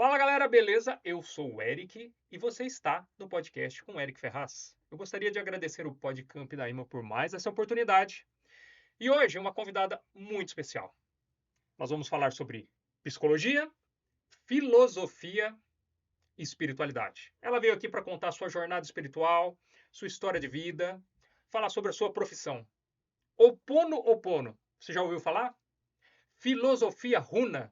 Fala galera, beleza? Eu sou o Eric e você está no podcast com o Eric Ferraz. Eu gostaria de agradecer o Podcamp da IMA por mais essa oportunidade. E hoje uma convidada muito especial. Nós vamos falar sobre psicologia, filosofia e espiritualidade. Ela veio aqui para contar sua jornada espiritual, sua história de vida, falar sobre a sua profissão. Opono. Você já ouviu falar? Filosofia runa.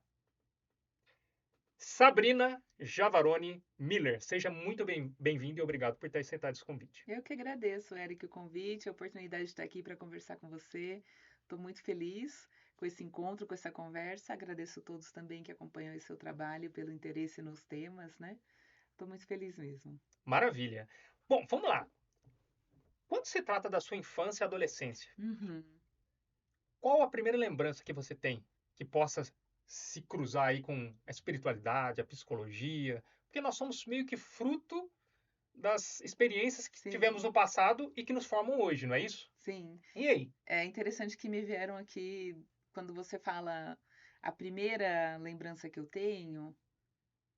Sabrina Javaroni Miller. Seja muito bem-vinda e obrigado por ter aceitado esse convite. Eu que agradeço, Eric, o convite, a oportunidade de estar aqui para conversar com você. Estou muito feliz com esse encontro, com essa conversa. Agradeço a todos também que acompanham esse seu trabalho, pelo interesse nos temas, né? Estou muito feliz mesmo. Maravilha. Bom, vamos lá. Quando se trata da sua infância e adolescência, Uhum. qual a primeira lembrança que você tem que possa se cruzar aí com a espiritualidade, a psicologia? Porque nós somos meio que fruto das experiências que tivemos no Sim, passado e que nos formam hoje, não é isso? sim. E aí? É interessante que me vieram aqui, quando você fala a primeira lembrança que eu tenho.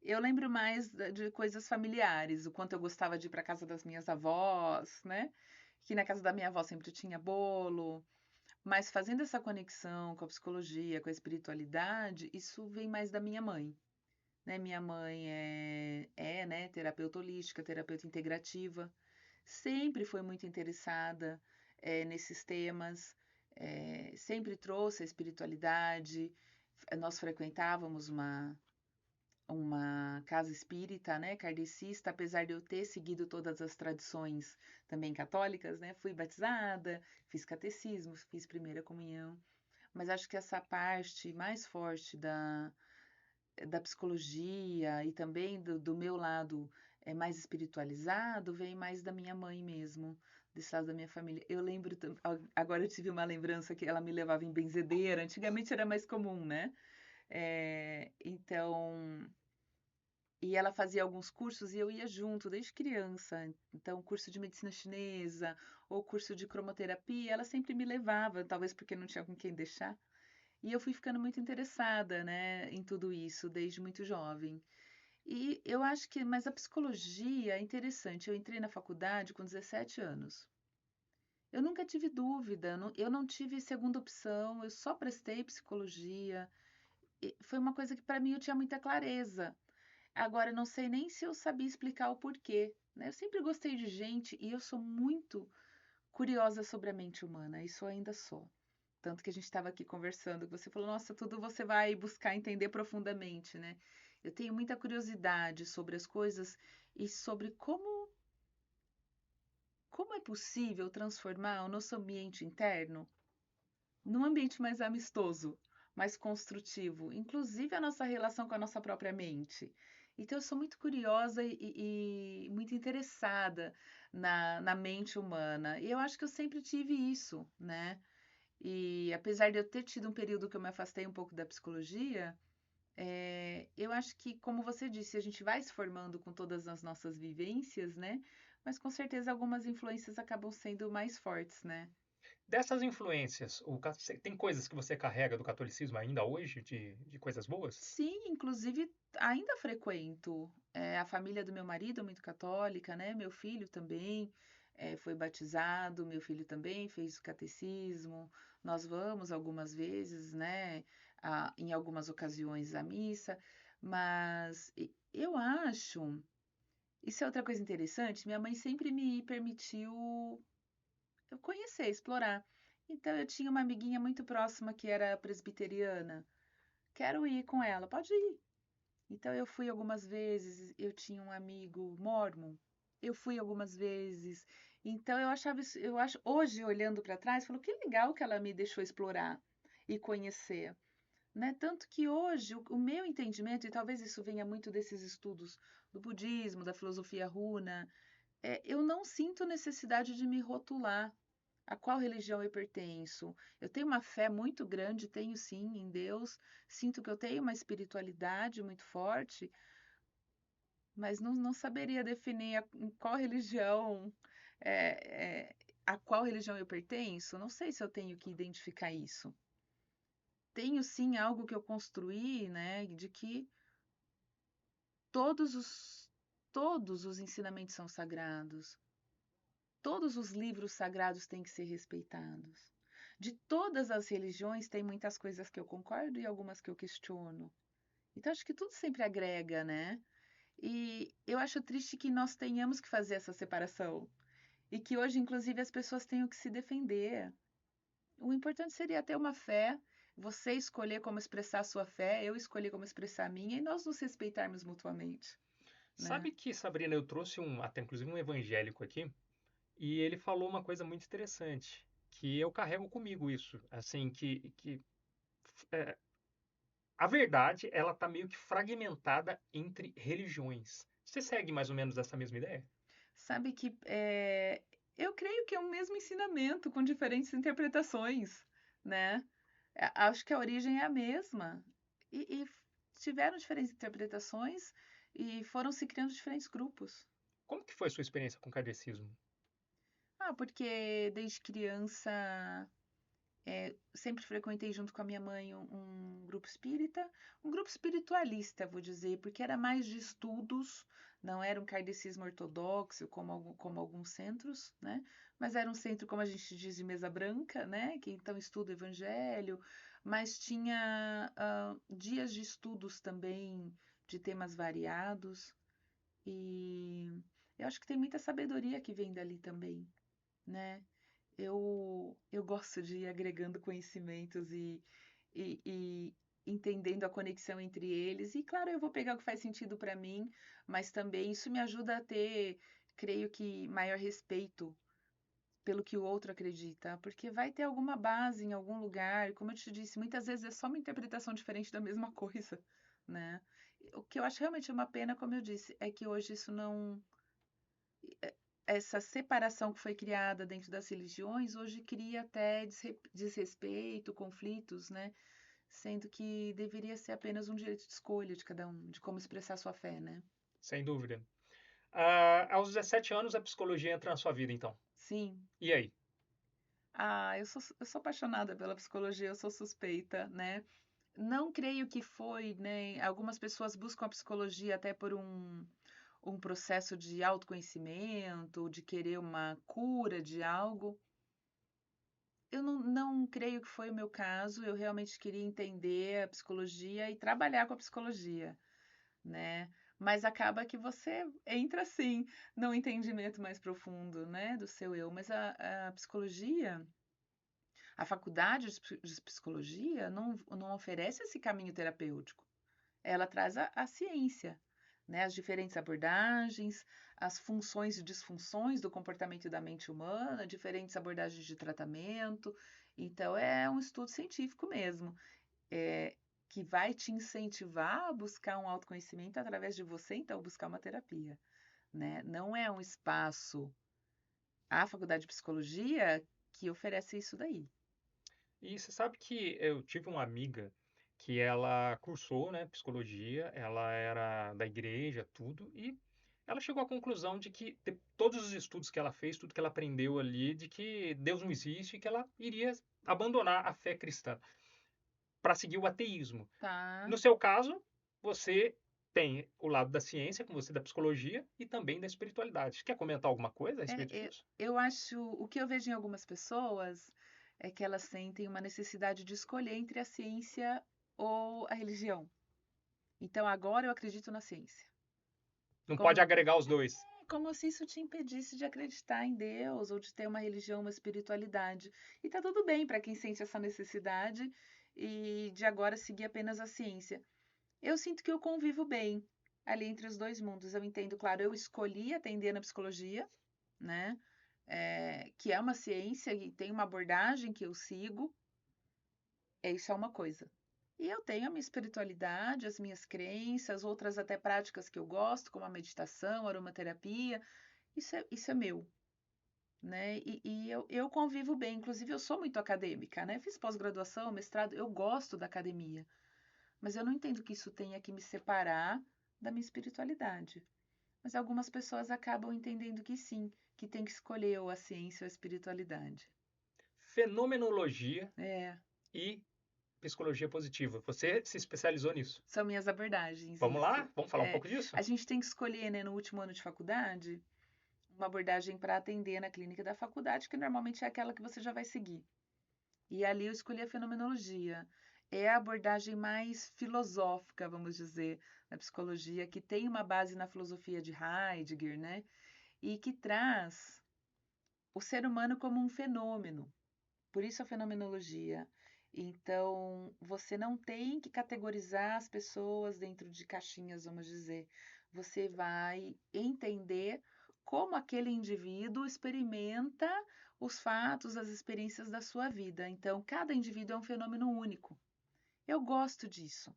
Eu lembro mais de coisas familiares, o quanto eu gostava de ir para casa das minhas avós, né? Que na casa da minha avó sempre tinha bolo, mas fazendo essa conexão com a psicologia, com a espiritualidade, isso vem mais da minha mãe, né? Minha mãe né, terapeuta holística, terapeuta integrativa, sempre foi muito interessada nesses temas, sempre trouxe a espiritualidade. Nós frequentávamos uma casa espírita, né, kardecista, apesar de eu ter seguido todas as tradições também católicas, né, fui batizada, fiz catecismo, fiz primeira comunhão, mas acho que essa parte mais forte da psicologia e também do meu lado mais espiritualizado vem mais da minha mãe mesmo, desse lado da minha família. Eu lembro, agora eu tive uma lembrança que ela me levava em benzedeira, antigamente era mais comum, né? Então, e ela fazia alguns cursos e eu ia junto desde criança. Então, curso de medicina chinesa ou curso de cromoterapia, ela sempre me levava, talvez porque não tinha com quem deixar. E eu fui ficando muito interessada, né, em tudo isso desde muito jovem. E eu acho que, mas a psicologia é interessante. Eu entrei na faculdade com 17 anos. Eu nunca tive dúvida, eu não tive segunda opção, eu só prestei psicologia. E foi uma coisa que para mim eu tinha muita clareza. Agora, eu não sei nem se eu sabia explicar o porquê, né? Eu sempre gostei de gente e eu sou muito curiosa sobre a mente humana, isso eu ainda sou. Tanto que a gente estava aqui conversando, que você falou, nossa, tudo você vai buscar entender profundamente, né? Eu tenho muita curiosidade sobre as coisas e sobre como é possível transformar o nosso ambiente interno num ambiente mais amistoso, mais construtivo, inclusive a nossa relação com a nossa própria mente. Então, eu sou muito curiosa e muito interessada na mente humana. E eu acho que eu sempre tive isso, né? E apesar de eu ter tido um período que eu me afastei um pouco da psicologia, eu acho que, como você disse, a gente vai se formando com todas as nossas vivências, né? Mas com certeza algumas influências acabam sendo mais fortes, né? Dessas influências, tem coisas que você carrega do catolicismo ainda hoje, de coisas boas? Sim, inclusive ainda frequento. A família do meu marido é muito católica, né? Meu filho também foi batizado, meu filho também fez o catecismo. Nós vamos algumas vezes, né? Em algumas ocasiões à missa, mas eu acho, isso é outra coisa interessante, minha mãe sempre me permitiu eu conhecer, explorar. Então eu tinha uma amiguinha muito próxima que era presbiteriana. Quero ir com ela, pode ir. Então eu fui algumas vezes, eu tinha um amigo mórmon, eu fui algumas vezes. Então eu achava isso, eu acho, hoje olhando para trás, falo que legal que ela me deixou explorar e conhecer, né? Tanto que hoje o meu entendimento, e talvez isso venha muito desses estudos do budismo, da filosofia runa, eu não sinto necessidade de me rotular a qual religião eu pertenço. Eu tenho uma fé muito grande, tenho sim em Deus, sinto que eu tenho uma espiritualidade muito forte, mas não saberia definir em qual religião, a qual religião eu pertenço. Não sei se eu tenho que identificar isso. Tenho sim algo que eu construí, né, de que todos os, todos os ensinamentos são sagrados. Todos os livros sagrados têm que ser respeitados. De todas as religiões, tem muitas coisas que eu concordo e algumas que eu questiono. Então, acho que tudo sempre agrega, né? E eu acho triste que nós tenhamos que fazer essa separação. E que hoje, inclusive, as pessoas tenham que se defender. O importante seria ter uma fé, você escolher como expressar a sua fé, eu escolher como expressar a minha, e nós nos respeitarmos mutuamente, né? Sabe que, Sabrina, eu trouxe até inclusive um evangélico aqui, e ele falou uma coisa muito interessante, que eu carrego comigo isso, assim, que é, a verdade, ela tá meio que fragmentada entre religiões. Você segue mais ou menos essa mesma ideia? Sabe que eu creio que é o mesmo ensinamento com diferentes interpretações, né? Acho que a origem é a mesma. E tiveram diferentes interpretações e foram se criando diferentes grupos. Como que foi a sua experiência com o kardecismo? Ah, porque desde criança sempre frequentei junto com a minha mãe um grupo espírita, um grupo espiritualista, vou dizer, porque era mais de estudos, não era um kardecismo ortodoxo como alguns centros, né? Mas era um centro, como a gente diz, de mesa branca, né? Que então estuda o evangelho, mas tinha dias de estudos também de temas variados, e eu acho que tem muita sabedoria que vem dali também, né? Eu gosto de ir agregando conhecimentos e entendendo a conexão entre eles. E claro, eu vou pegar o que faz sentido para mim, mas também isso me ajuda a ter, creio que, maior respeito pelo que o outro acredita, porque vai ter alguma base em algum lugar. Como eu te disse, muitas vezes é só uma interpretação diferente da mesma coisa, né? O que eu acho realmente uma pena, como eu disse, é que hoje isso não essa separação que foi criada dentro das religiões hoje cria até desrespeito, conflitos, né? Sendo que deveria ser apenas um direito de escolha de cada um, de como expressar sua fé, né? Sem dúvida. Aos 17 anos, a psicologia entra na sua vida, então. Sim. E aí? Ah, eu sou apaixonada pela psicologia, eu sou suspeita, né? Não creio que foi, né? Algumas pessoas buscam a psicologia até por um processo de autoconhecimento, de querer uma cura de algo. Eu não creio que foi o meu caso, eu realmente queria entender a psicologia e trabalhar com a psicologia, né? Mas acaba que você entra, assim, num entendimento mais profundo, né, do seu eu. Mas a psicologia, a faculdade de psicologia não oferece esse caminho terapêutico. Ela traz a ciência, né? As diferentes abordagens, as funções e disfunções do comportamento da mente humana, diferentes abordagens de tratamento. Então, é um estudo científico mesmo, é, que vai te incentivar a buscar um autoconhecimento através de você, então, buscar uma terapia, né? Não é um espaço, a faculdade de psicologia, que oferece isso daí. E você sabe que eu tive uma amiga que ela cursou, né, psicologia, ela era da igreja, tudo, e ela chegou à conclusão de que todos os estudos que ela fez, tudo que ela aprendeu ali, de que Deus não existe e que ela iria abandonar a fé cristã para seguir o ateísmo. Tá? No seu caso, você tem o lado da ciência, com você da psicologia e também da espiritualidade. Quer comentar alguma coisa a respeito disso? Eu acho, o que eu vejo em algumas pessoas é que elas sentem uma necessidade de escolher entre a ciência ou a religião. Então agora eu acredito na ciência. Não pode Como, agregar os dois. como se isso te impedisse de acreditar em Deus ou de ter uma religião, uma espiritualidade. E tá tudo bem para quem sente essa necessidade e de agora seguir apenas a ciência. Eu sinto que eu convivo bem ali entre os dois mundos. Eu entendo, claro, eu escolhi atender na psicologia, né? Que é uma ciência e tem uma abordagem que eu sigo, isso é uma coisa. E eu tenho a minha espiritualidade, as minhas crenças, outras até práticas que eu gosto, como a meditação, a aromaterapia, isso é meu, né? E eu convivo bem, inclusive eu sou muito acadêmica, né? Fiz pós-graduação, mestrado, eu gosto da academia, mas eu não entendo que isso tenha que me separar da minha espiritualidade. Mas algumas pessoas acabam entendendo que sim, que tem que escolher ou a ciência ou a espiritualidade. Fenomenologia É, e psicologia positiva. Você se especializou nisso. São minhas abordagens, Vamos isso. lá? Vamos falar um pouco disso? A gente tem que escolher, né, no último ano de faculdade, uma abordagem para atender na clínica da faculdade, que normalmente é aquela que você já vai seguir. E ali eu escolhi a fenomenologia. É a abordagem mais filosófica, vamos dizer, na psicologia, que tem uma base na filosofia de Heidegger, né? E que traz o ser humano como um fenômeno. Por isso a fenomenologia. Então, você não tem que categorizar as pessoas dentro de caixinhas, vamos dizer. Você vai entender como aquele indivíduo experimenta os fatos, as experiências da sua vida. Então, cada indivíduo é um fenômeno único. Eu gosto disso,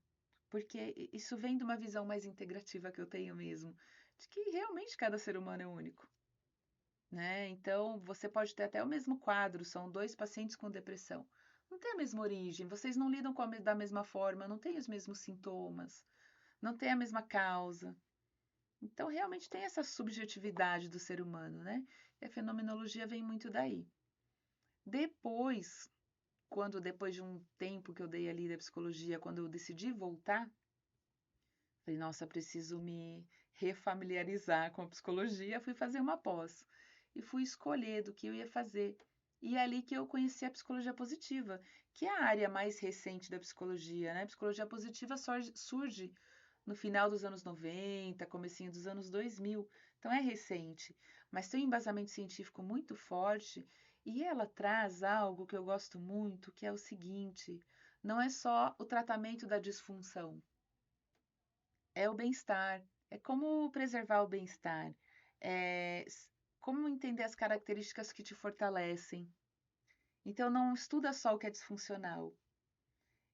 porque isso vem de uma visão mais integrativa que eu tenho mesmo, de que realmente cada ser humano é único. Né? Então, você pode ter até o mesmo quadro, são dois pacientes com depressão. Não tem a mesma origem, vocês não lidam da mesma forma, não têm os mesmos sintomas, não tem a mesma causa. Então, realmente tem essa subjetividade do ser humano, né? E a fenomenologia vem muito daí. Depois, depois de um tempo que eu dei ali da psicologia, quando eu decidi voltar, falei, nossa, preciso me refamiliarizar com a psicologia, fui fazer uma pós e fui escolher do que eu ia fazer. E é ali que eu conheci a psicologia positiva, que é a área mais recente da psicologia, né? A psicologia positiva surge no final dos anos 90, comecinho dos anos 2000, então é recente, mas tem um embasamento científico muito forte e ela traz algo que eu gosto muito, que é o seguinte, não é só o tratamento da disfunção, é o bem-estar, é como preservar o bem-estar, é como entender as características que te fortalecem. Então, não estuda só o que é disfuncional.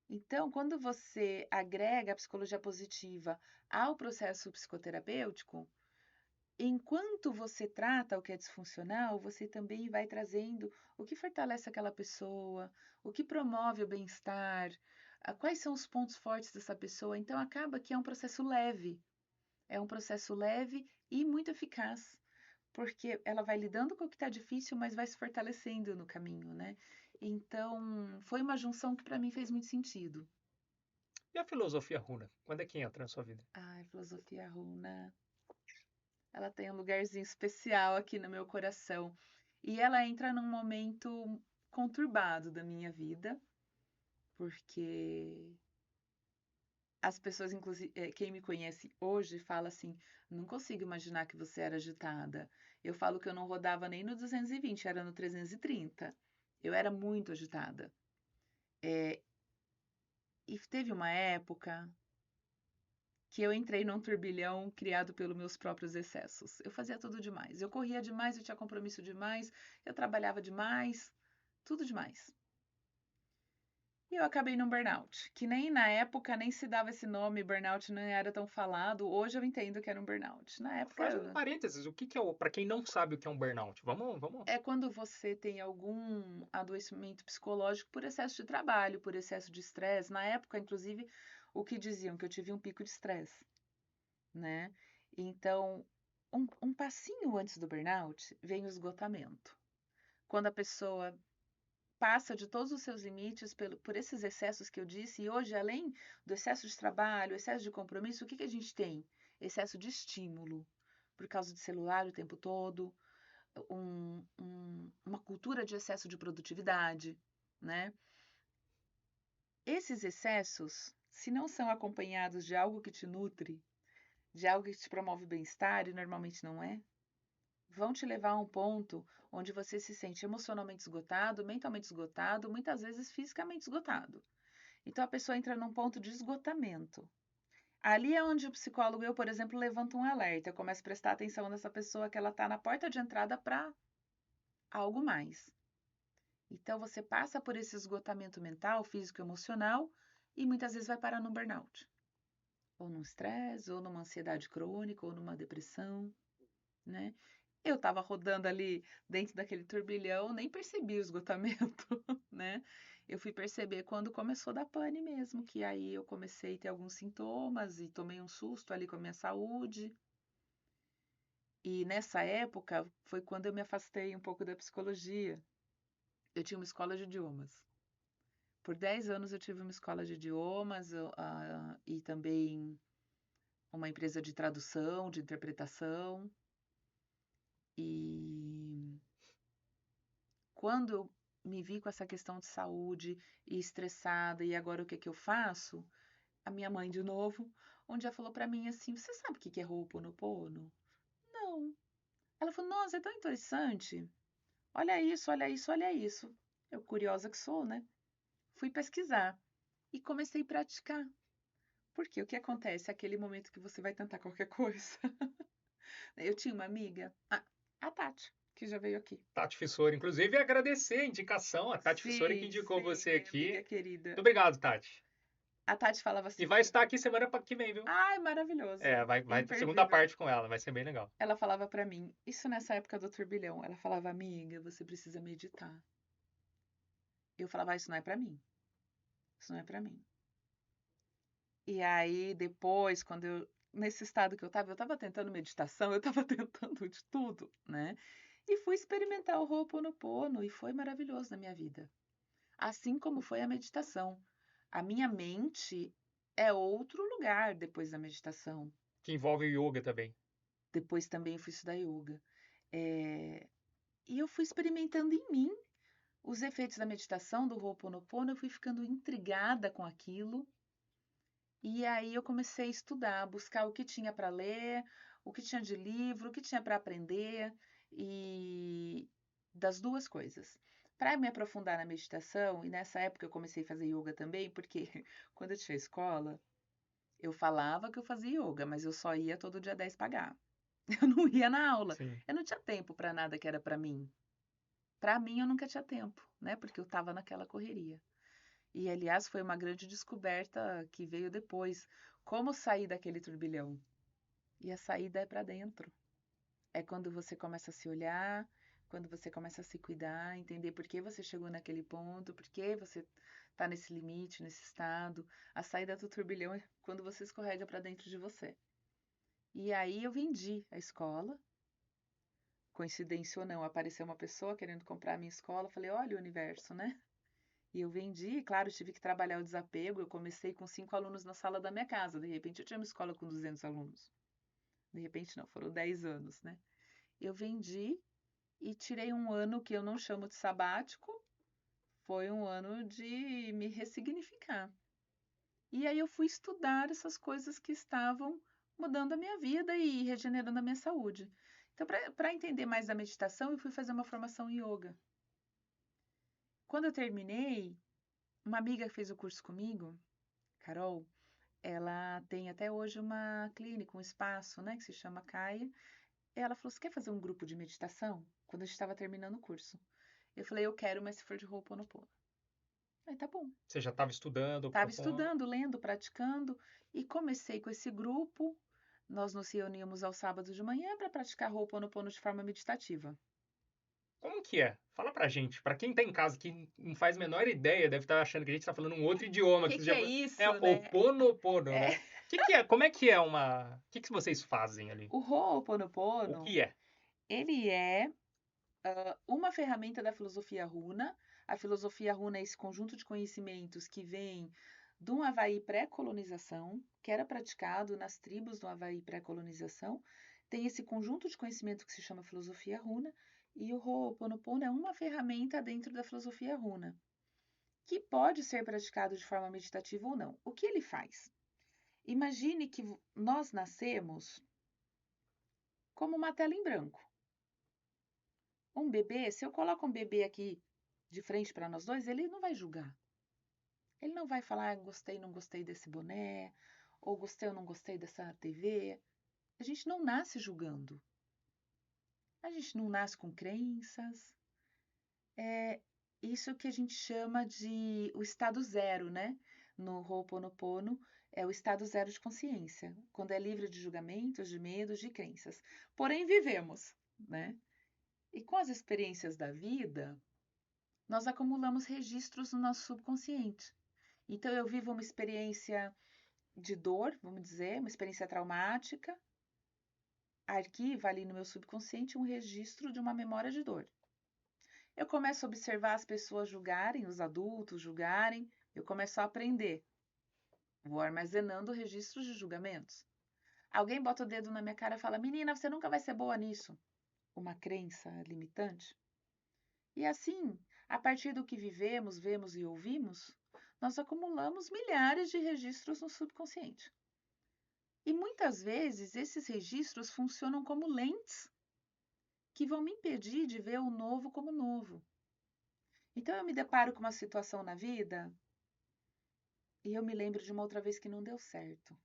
Então, quando você agrega a psicologia positiva ao processo psicoterapêutico, enquanto você trata o que é disfuncional, você também vai trazendo o que fortalece aquela pessoa, o que promove o bem-estar, quais são os pontos fortes dessa pessoa. Então, acaba que é um processo leve. É um processo leve e muito eficaz, porque ela vai lidando com o que está difícil, mas vai se fortalecendo no caminho, né? Então, foi uma junção que para mim fez muito sentido. E a filosofia runa? Quando é que entra na sua vida? Ai, filosofia runa, ela tem um lugarzinho especial aqui no meu coração. E ela entra num momento conturbado da minha vida, porque as pessoas, inclusive, quem me conhece hoje, fala assim: não consigo imaginar que você era agitada. Eu falo que eu não rodava nem no 220, era no 330. Eu era muito agitada. E teve uma época que eu entrei num turbilhão criado pelos meus próprios excessos. Eu fazia tudo demais. Eu corria demais, eu tinha compromisso demais, eu trabalhava demais, tudo demais. E eu acabei num burnout, que nem na época nem se dava esse nome, burnout não era tão falado. Hoje eu entendo que era um burnout. Na Faz um época parênteses, o que que é para quem não sabe o que é um burnout? Vamos. é quando você tem algum adoecimento psicológico por excesso de trabalho, por excesso de estresse. Na época, inclusive, o que diziam que eu tive um pico de estresse, né? Então, um passinho antes do burnout vem o esgotamento. Quando a pessoa passa de todos os seus limites por esses excessos que eu disse, e hoje, além do excesso de trabalho, excesso de compromisso, o que que a gente tem? Excesso de estímulo, por causa de celular o tempo todo, uma cultura de excesso de produtividade, né? Esses excessos, se não são acompanhados de algo que te nutre, de algo que te promove bem-estar, e normalmente não é, vão te levar a um ponto onde você se sente emocionalmente esgotado, mentalmente esgotado, muitas vezes fisicamente esgotado. Então a pessoa entra num ponto de esgotamento. Ali é onde o psicólogo, eu, por exemplo, levanto um alerta, eu começo a prestar atenção nessa pessoa que ela está na porta de entrada para algo mais. Então você passa por esse esgotamento mental, físico, emocional e muitas vezes vai parar num burnout, ou num estresse, ou numa ansiedade crônica, ou numa depressão, né? Eu estava rodando ali dentro daquele turbilhão, nem percebi o esgotamento, né? Eu fui perceber quando começou a dar pane mesmo, que aí eu comecei a ter alguns sintomas e tomei um susto ali com a minha saúde. E nessa época foi quando eu me afastei um pouco da psicologia. Eu tinha uma escola de idiomas. Por 10 anos eu tive uma escola de idiomas e também uma empresa de tradução, de interpretação. E quando eu me vi com essa questão de saúde e estressada, e agora o que que eu faço? A minha mãe, de novo, um dia falou pra mim assim: Você sabe o que que é Ho'oponopono? Não. Ela falou: Nossa, é tão interessante. Olha isso, olha isso, olha isso. Eu, curiosa que sou, né? Fui pesquisar e comecei a praticar. Porque o que acontece? Aquele momento que você vai tentar qualquer coisa. Eu tinha uma amiga, a Tati, que já veio aqui. Tati Fissori, inclusive, agradecer a indicação, a Tati Fissori que Sim, indicou sim, você minha aqui. amiga Muito querida. obrigado, Tati. A Tati falava E assim vai pra... estar aqui semana que vem, viu? Ai, maravilhoso. É, vai ter segunda Imperdível. parte com ela, vai ser bem legal. Ela falava pra mim, isso nessa época do turbilhão, ela falava, amiga, você precisa meditar. Eu falava, isso não é pra mim. Isso não é pra mim. E aí, depois, nesse estado que eu tava tentando meditação, eu tava tentando de tudo, né? E fui experimentar o Ho'oponopono e foi maravilhoso na minha vida. Assim como foi a meditação. A minha mente é outro lugar depois da meditação. Que envolve o yoga também. Depois também eu fui estudar yoga. E eu fui experimentando em mim os efeitos da meditação, do Ho'oponopono, eu fui ficando intrigada com aquilo. E aí eu comecei a estudar, buscar o que tinha para ler, o que tinha de livro, o que tinha para aprender e das duas coisas. Para me aprofundar na meditação, e nessa época eu comecei a fazer yoga também, porque quando eu tinha escola, eu falava que eu fazia yoga, mas eu só ia todo dia 10 pagar. Eu não ia na aula. Sim. Eu não tinha tempo para nada que era para mim. Para mim eu nunca tinha tempo, né? Porque eu estava naquela correria. E, aliás, foi uma grande descoberta que veio depois. Como sair daquele turbilhão? E a saída é para dentro. É quando você começa a se olhar, quando você começa a se cuidar, entender por que você chegou naquele ponto, por que você está nesse limite, nesse estado. A saída do turbilhão é quando você escorrega para dentro de você. E aí eu vendi a escola. Coincidência ou não, apareceu uma pessoa querendo comprar a minha escola. Falei, olha o universo, né? E eu vendi, claro, tive que trabalhar o desapego. Eu comecei com 5 alunos na sala da minha casa. De repente, eu tinha uma escola com 200 alunos. De repente, não, foram 10 anos, né? Eu vendi e tirei um ano que eu não chamo de sabático. Foi um ano de me ressignificar. E aí eu fui estudar essas coisas que estavam mudando a minha vida e regenerando a minha saúde. Então, para entender mais da meditação, eu fui fazer uma formação em yoga. Quando eu terminei, uma amiga que fez o curso comigo, Carol, ela tem até hoje uma clínica, um espaço, né, que se chama Caia. Ela falou: Você quer fazer um grupo de meditação? Quando a gente estava terminando o curso. Eu falei: Eu quero, mas se for de Ho'oponopono. Aí tá bom. Você já estava estudando o Estava propondo. estudando, lendo, praticando e comecei com esse grupo. Nós nos reuníamos aos sábados de manhã para praticar Ho'oponopono de forma meditativa. Como que é? Fala pra gente. Pra quem tá em casa que não faz a menor ideia, deve estar achando que a gente tá falando um outro O idioma. que Que você que já... é É isso, o né? Ponopono, É. né? Que é? Como é que é uma... O que vocês fazem ali? O O Ho'oponopono, que é? ele é uma ferramenta da filosofia runa. A filosofia runa é esse conjunto de conhecimentos que vem de um Havaí pré-colonização, que era praticado nas tribos do Havaí pré-colonização. Tem esse conjunto de conhecimento que se chama filosofia runa, e o Ho'oponopono é uma ferramenta dentro da filosofia runa, que pode ser praticado de forma meditativa ou não. O que ele faz? Imagine que nós nascemos como uma tela em branco. Um bebê, se eu coloco um bebê aqui de frente para nós dois, ele não vai julgar. Ele não vai falar, gostei, não gostei desse boné, ou gostei ou não gostei dessa TV. A gente não nasce julgando. A gente não nasce com crenças. É isso que a gente chama de o estado zero, né? No Ho'oponopono, é o estado zero de consciência, quando é livre de julgamentos, de medos, de crenças. Porém, vivemos, né? E com as experiências da vida, nós acumulamos registros no nosso subconsciente. Então, eu vivo uma experiência de dor, vamos dizer, uma experiência traumática, arquiva ali no meu subconsciente um registro de uma memória de dor. Eu começo a observar as pessoas julgarem, os adultos julgarem, Eu começo a aprender. Vou armazenando registros de julgamentos. Alguém bota o dedo na minha cara e fala: Menina, você nunca vai ser boa nisso. Uma crença limitante. E assim, a partir do que vivemos, vemos e ouvimos, nós acumulamos milhares de registros no subconsciente. E muitas vezes esses registros funcionam como lentes que vão me impedir de ver o novo como novo. Então eu me deparo com uma situação na vida e eu me lembro de uma outra vez que não deu certo.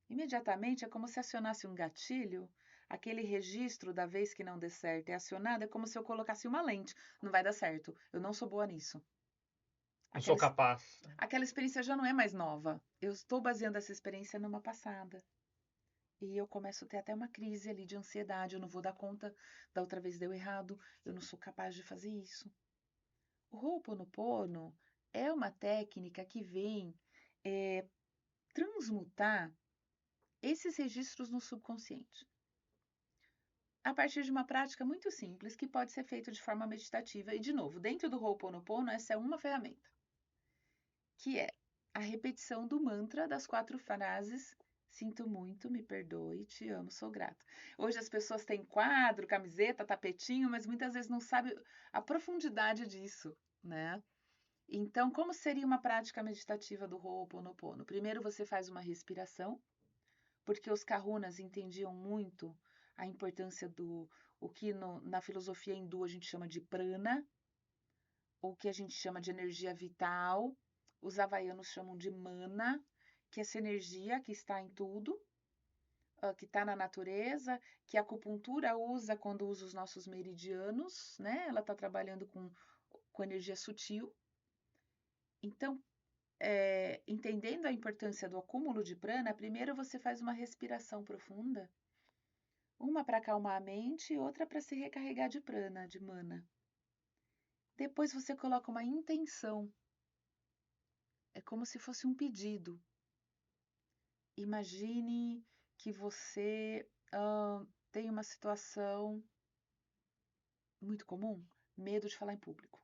Imediatamente é como se acionasse um gatilho, aquele registro da vez que não deu certo é acionado, é como se eu colocasse uma lente. Não vai dar certo, eu não sou boa nisso. Não sou Aquela, capaz. aquela experiência já não é mais nova. Eu estou baseando essa experiência numa passada. E eu começo a ter até uma crise ali de ansiedade. Eu não vou dar conta, da outra vez deu errado, eu não sou capaz de fazer isso. O Ho'oponopono é uma técnica que vem transmutar esses registros no subconsciente. A partir de uma prática muito simples que pode ser feita de forma meditativa. E, de novo, dentro do Ho'oponopono, essa é uma ferramenta, que é a repetição do mantra das 4 frases: sinto muito, me perdoe, te amo, sou grata. Hoje as pessoas têm quadro, camiseta, tapetinho, mas muitas vezes não sabem a profundidade disso, né? Então, como seria uma prática meditativa do Ho'oponopono? Primeiro você faz uma respiração, porque os kahunas entendiam muito a importância do o que na filosofia hindu a gente chama de prana, ou que a gente chama de energia vital. Os havaianos chamam de mana, que é essa energia que está em tudo, que está na natureza, que a acupuntura usa quando usa os nossos meridianos, né? Ela está trabalhando com energia sutil. Então, entendendo a importância do acúmulo de prana, primeiro você faz uma respiração profunda, uma para acalmar a mente e outra para se recarregar de prana, de mana. Depois você coloca uma intenção. É como se fosse um pedido. Imagine que você tem uma situação muito comum, medo de falar em público.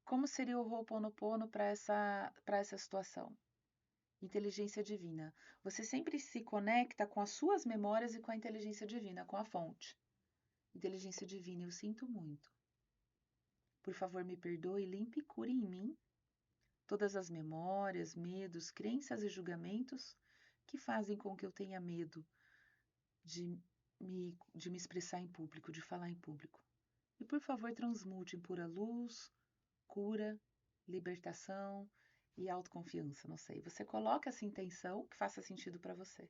Como seria o Ho'oponopono para essa situação? Inteligência divina. Você sempre se conecta com as suas memórias e com a inteligência divina, com a fonte. Inteligência divina, eu sinto muito. Por favor, me perdoe, limpe e cure em mim todas as memórias, medos, crenças e julgamentos que fazem com que eu tenha medo de me expressar em público, de falar em público. E por favor, transmute em pura luz, cura, libertação e autoconfiança, não sei. Você coloca essa intenção que faça sentido para você.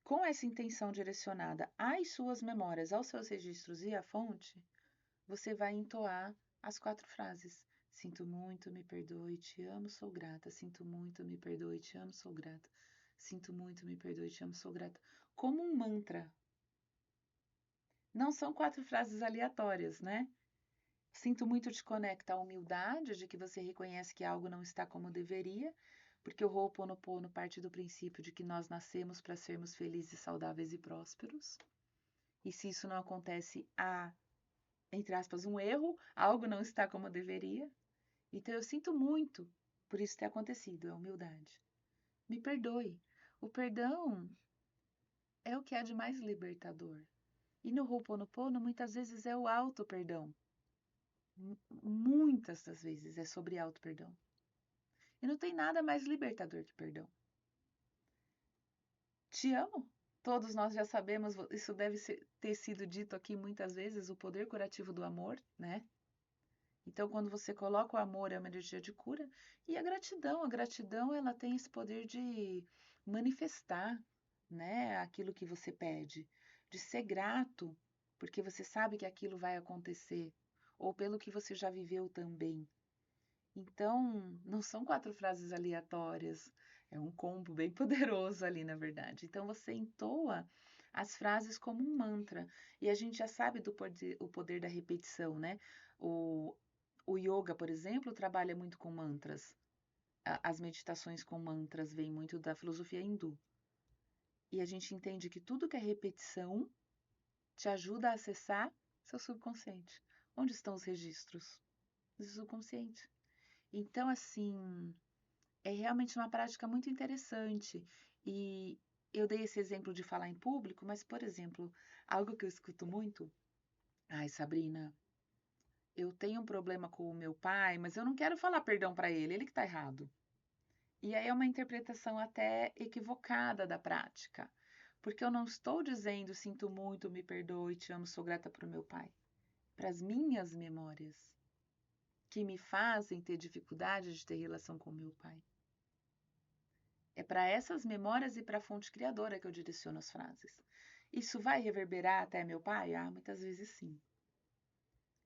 Com essa intenção direcionada às suas memórias, aos seus registros e à fonte, você vai entoar as 4 frases. Sinto muito, me perdoe, te amo, sou grata. Sinto muito, me perdoe, te amo, sou grata. Sinto muito, me perdoe, te amo, sou grata. Como um mantra. Não são 4 frases aleatórias, né? Sinto muito te conecta à humildade de que você reconhece que algo não está como deveria, porque o Ho'oponopono parte do princípio de que nós nascemos para sermos felizes, saudáveis e prósperos. E se isso não acontece, há, entre aspas, um erro, algo não está como deveria. Então eu sinto muito por isso ter acontecido, é humildade. Me perdoe. O perdão é o que há de mais libertador. E no Ho'oponopono, muitas vezes é o auto-perdão. Muitas das vezes é sobre auto-perdão. E não tem nada mais libertador que perdão. Te amo. Todos nós já sabemos, isso deve ter sido dito aqui muitas vezes, o poder curativo do amor, né? Então, quando você coloca o amor, é uma energia de cura. E a gratidão, ela tem esse poder de manifestar, né, aquilo que você pede, de ser grato, porque você sabe que aquilo vai acontecer, ou pelo que você já viveu também. Então, não são 4 frases aleatórias, é um combo bem poderoso ali, na verdade. Então, você entoa as frases como um mantra. E a gente já sabe o poder da repetição, né? O, o yoga, por exemplo, trabalha muito com mantras. As meditações com mantras vêm muito da filosofia hindu. E a gente entende que tudo que é repetição te ajuda a acessar seu subconsciente. Onde estão os registros? do subconsciente. Então, assim, é realmente uma prática muito interessante. E eu dei esse exemplo de falar em público, mas, por exemplo, algo que eu escuto muito, ai, Sabrina, eu tenho um problema com o meu pai, mas eu não quero falar perdão para ele que tá errado. E aí é uma interpretação até equivocada da prática, porque eu não estou dizendo sinto muito, me perdoe, te amo, sou grata para o meu pai, para as minhas memórias que me fazem ter dificuldade de ter relação com o meu pai. É para essas memórias e para a fonte criadora que eu direciono as frases. Isso vai reverberar até meu pai? Ah, muitas vezes sim.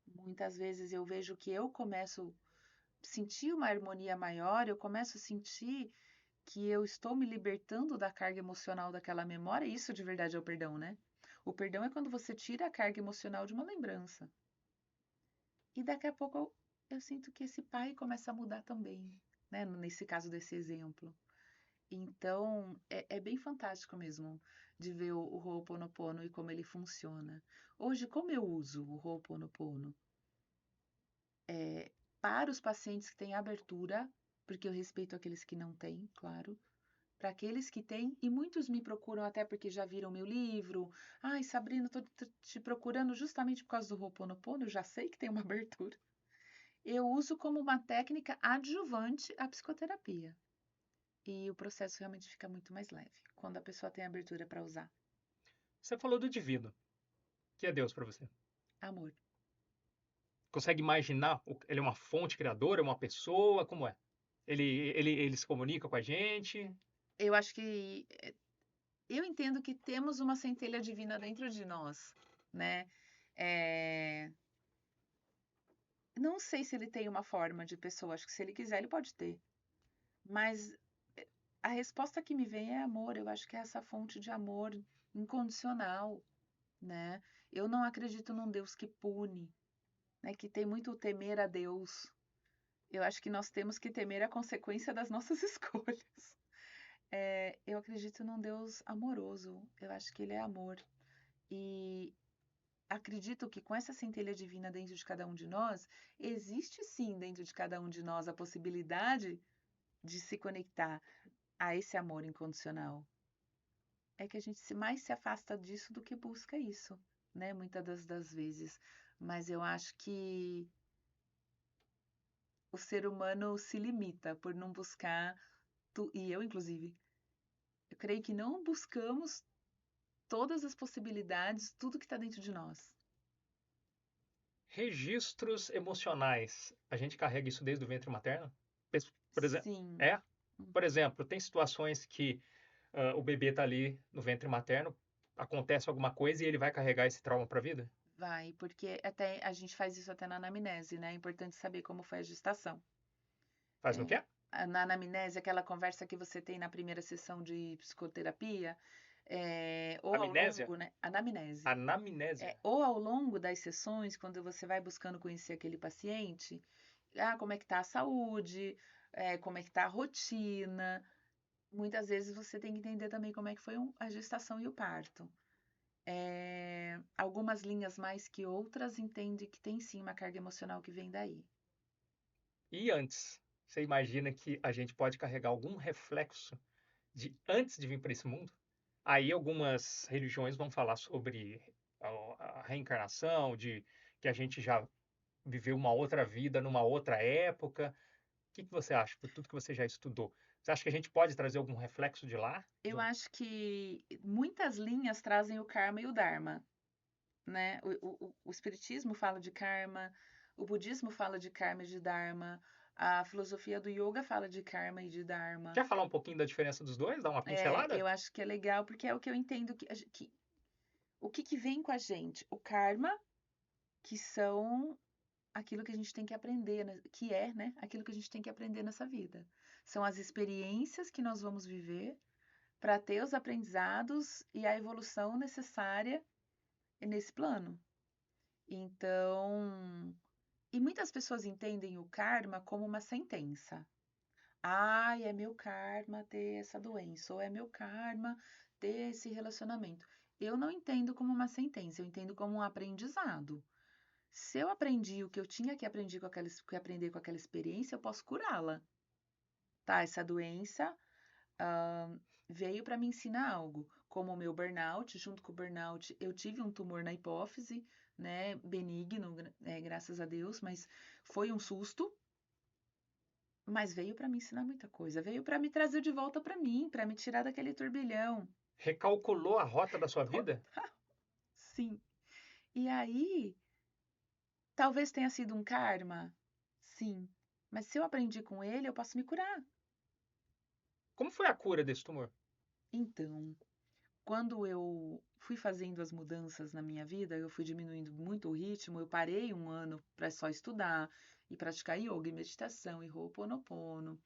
Muitas vezes eu vejo que eu começo a sentir uma harmonia maior, eu começo a sentir que eu estou me libertando da carga emocional daquela memória, e isso de verdade é o perdão, né? O perdão é quando você tira a carga emocional de uma lembrança. E daqui a pouco eu sinto que esse pai começa a mudar também, né? Nesse caso desse exemplo. Então, é bem fantástico mesmo de ver o Ho'oponopono e como ele funciona. Hoje, como eu uso o Ho'oponopono? Para os pacientes que têm abertura, porque eu respeito aqueles que não têm, claro. Para aqueles que têm, e muitos me procuram até porque já viram meu livro. Ai, Sabrina, estou te procurando justamente por causa do Ho'oponopono, eu já sei que tem uma abertura. Eu uso como uma técnica adjuvante à psicoterapia. E o processo realmente fica muito mais leve quando a pessoa tem abertura para usar. Você falou do divino, que é Deus para você. Amor. Consegue imaginar? Ele é uma fonte criadora, é uma pessoa? Como é? Ele se comunica com a gente? Eu acho que eu entendo que temos uma centelha divina dentro de nós, né? É, não sei se ele tem uma forma de pessoa, acho que se ele quiser, ele pode ter. Mas a resposta que me vem é amor. Eu acho que é essa fonte de amor incondicional, né? Eu não acredito num Deus que pune, né? Que tem muito o temer a Deus. Eu acho que nós temos que temer a consequência das nossas escolhas. Eu acredito num Deus amoroso. Eu acho que ele é amor. E acredito que com essa centelha divina dentro de cada um de nós, existe sim dentro de cada um de nós a possibilidade de se conectar a esse amor incondicional. É que a gente mais se afasta disso do que busca isso, né? Muitas das vezes. Mas eu acho que o ser humano se limita por não buscar, e eu inclusive, eu creio que não buscamos todas as possibilidades, tudo que está dentro de nós. Registros emocionais. A gente carrega isso desde o ventre materno? Por exemplo, Sim. é? Por exemplo, tem situações que o bebê está ali no ventre materno, acontece alguma coisa e ele vai carregar esse trauma para a vida? Vai, porque até a gente faz isso até na anamnese, né? É importante saber como foi a gestação. Faz no É, quê? na anamnese, aquela conversa que você tem na primeira sessão de psicoterapia, ou ao Amnésia? longo, né? Anamnese. Anamnésia. Ou ao longo das sessões, quando você vai buscando conhecer aquele paciente, como é que tá a saúde, como é que tá a rotina. Muitas vezes você tem que entender também como é que foi a gestação e o parto. Algumas linhas mais que outras entende que tem sim uma carga emocional que vem daí. E antes? Você imagina que a gente pode carregar algum reflexo de antes de vir para esse mundo? Aí algumas religiões vão falar sobre a reencarnação, de que a gente já viveu uma outra vida numa outra época. O que você acha, por tudo que você já estudou? Você acha que a gente pode trazer algum reflexo de lá? Eu acho que muitas linhas trazem o karma e o dharma, né? O espiritismo fala de karma, o budismo fala de karma e de dharma, a filosofia do yoga fala de karma e de dharma. Quer falar um pouquinho da diferença dos dois? Dar uma Eu pincelada? acho que é legal porque é o que eu entendo que o que vem com a gente? O karma, que são aquilo que a gente tem que aprender, né? Que é, né? Aquilo que a gente tem que aprender nessa vida. São as experiências que nós vamos viver para ter os aprendizados e a evolução necessária nesse plano. Então, e muitas pessoas entendem o karma como uma sentença. Ai, é meu karma ter essa doença, ou é meu karma ter esse relacionamento. Eu não entendo como uma sentença, eu entendo como um aprendizado. Se eu aprendi o que eu tinha que aprender com aquela experiência, eu posso curá-la, tá? Essa doença veio para me ensinar algo, como o meu burnout. Junto com o burnout, eu tive um tumor na hipófise, né? Benigno, graças a Deus, mas foi um susto. Mas veio para me ensinar muita coisa, veio para me trazer de volta para mim, para me tirar daquele turbilhão. Recalculou a rota da sua vida? Sim. E aí, talvez tenha sido um karma, sim. Mas se eu aprendi com ele, eu posso me curar. Como foi a cura desse tumor? Então, quando eu fui fazendo as mudanças na minha vida, eu fui diminuindo muito o ritmo, eu parei um ano para só estudar e praticar yoga e meditação e Ho'oponopono.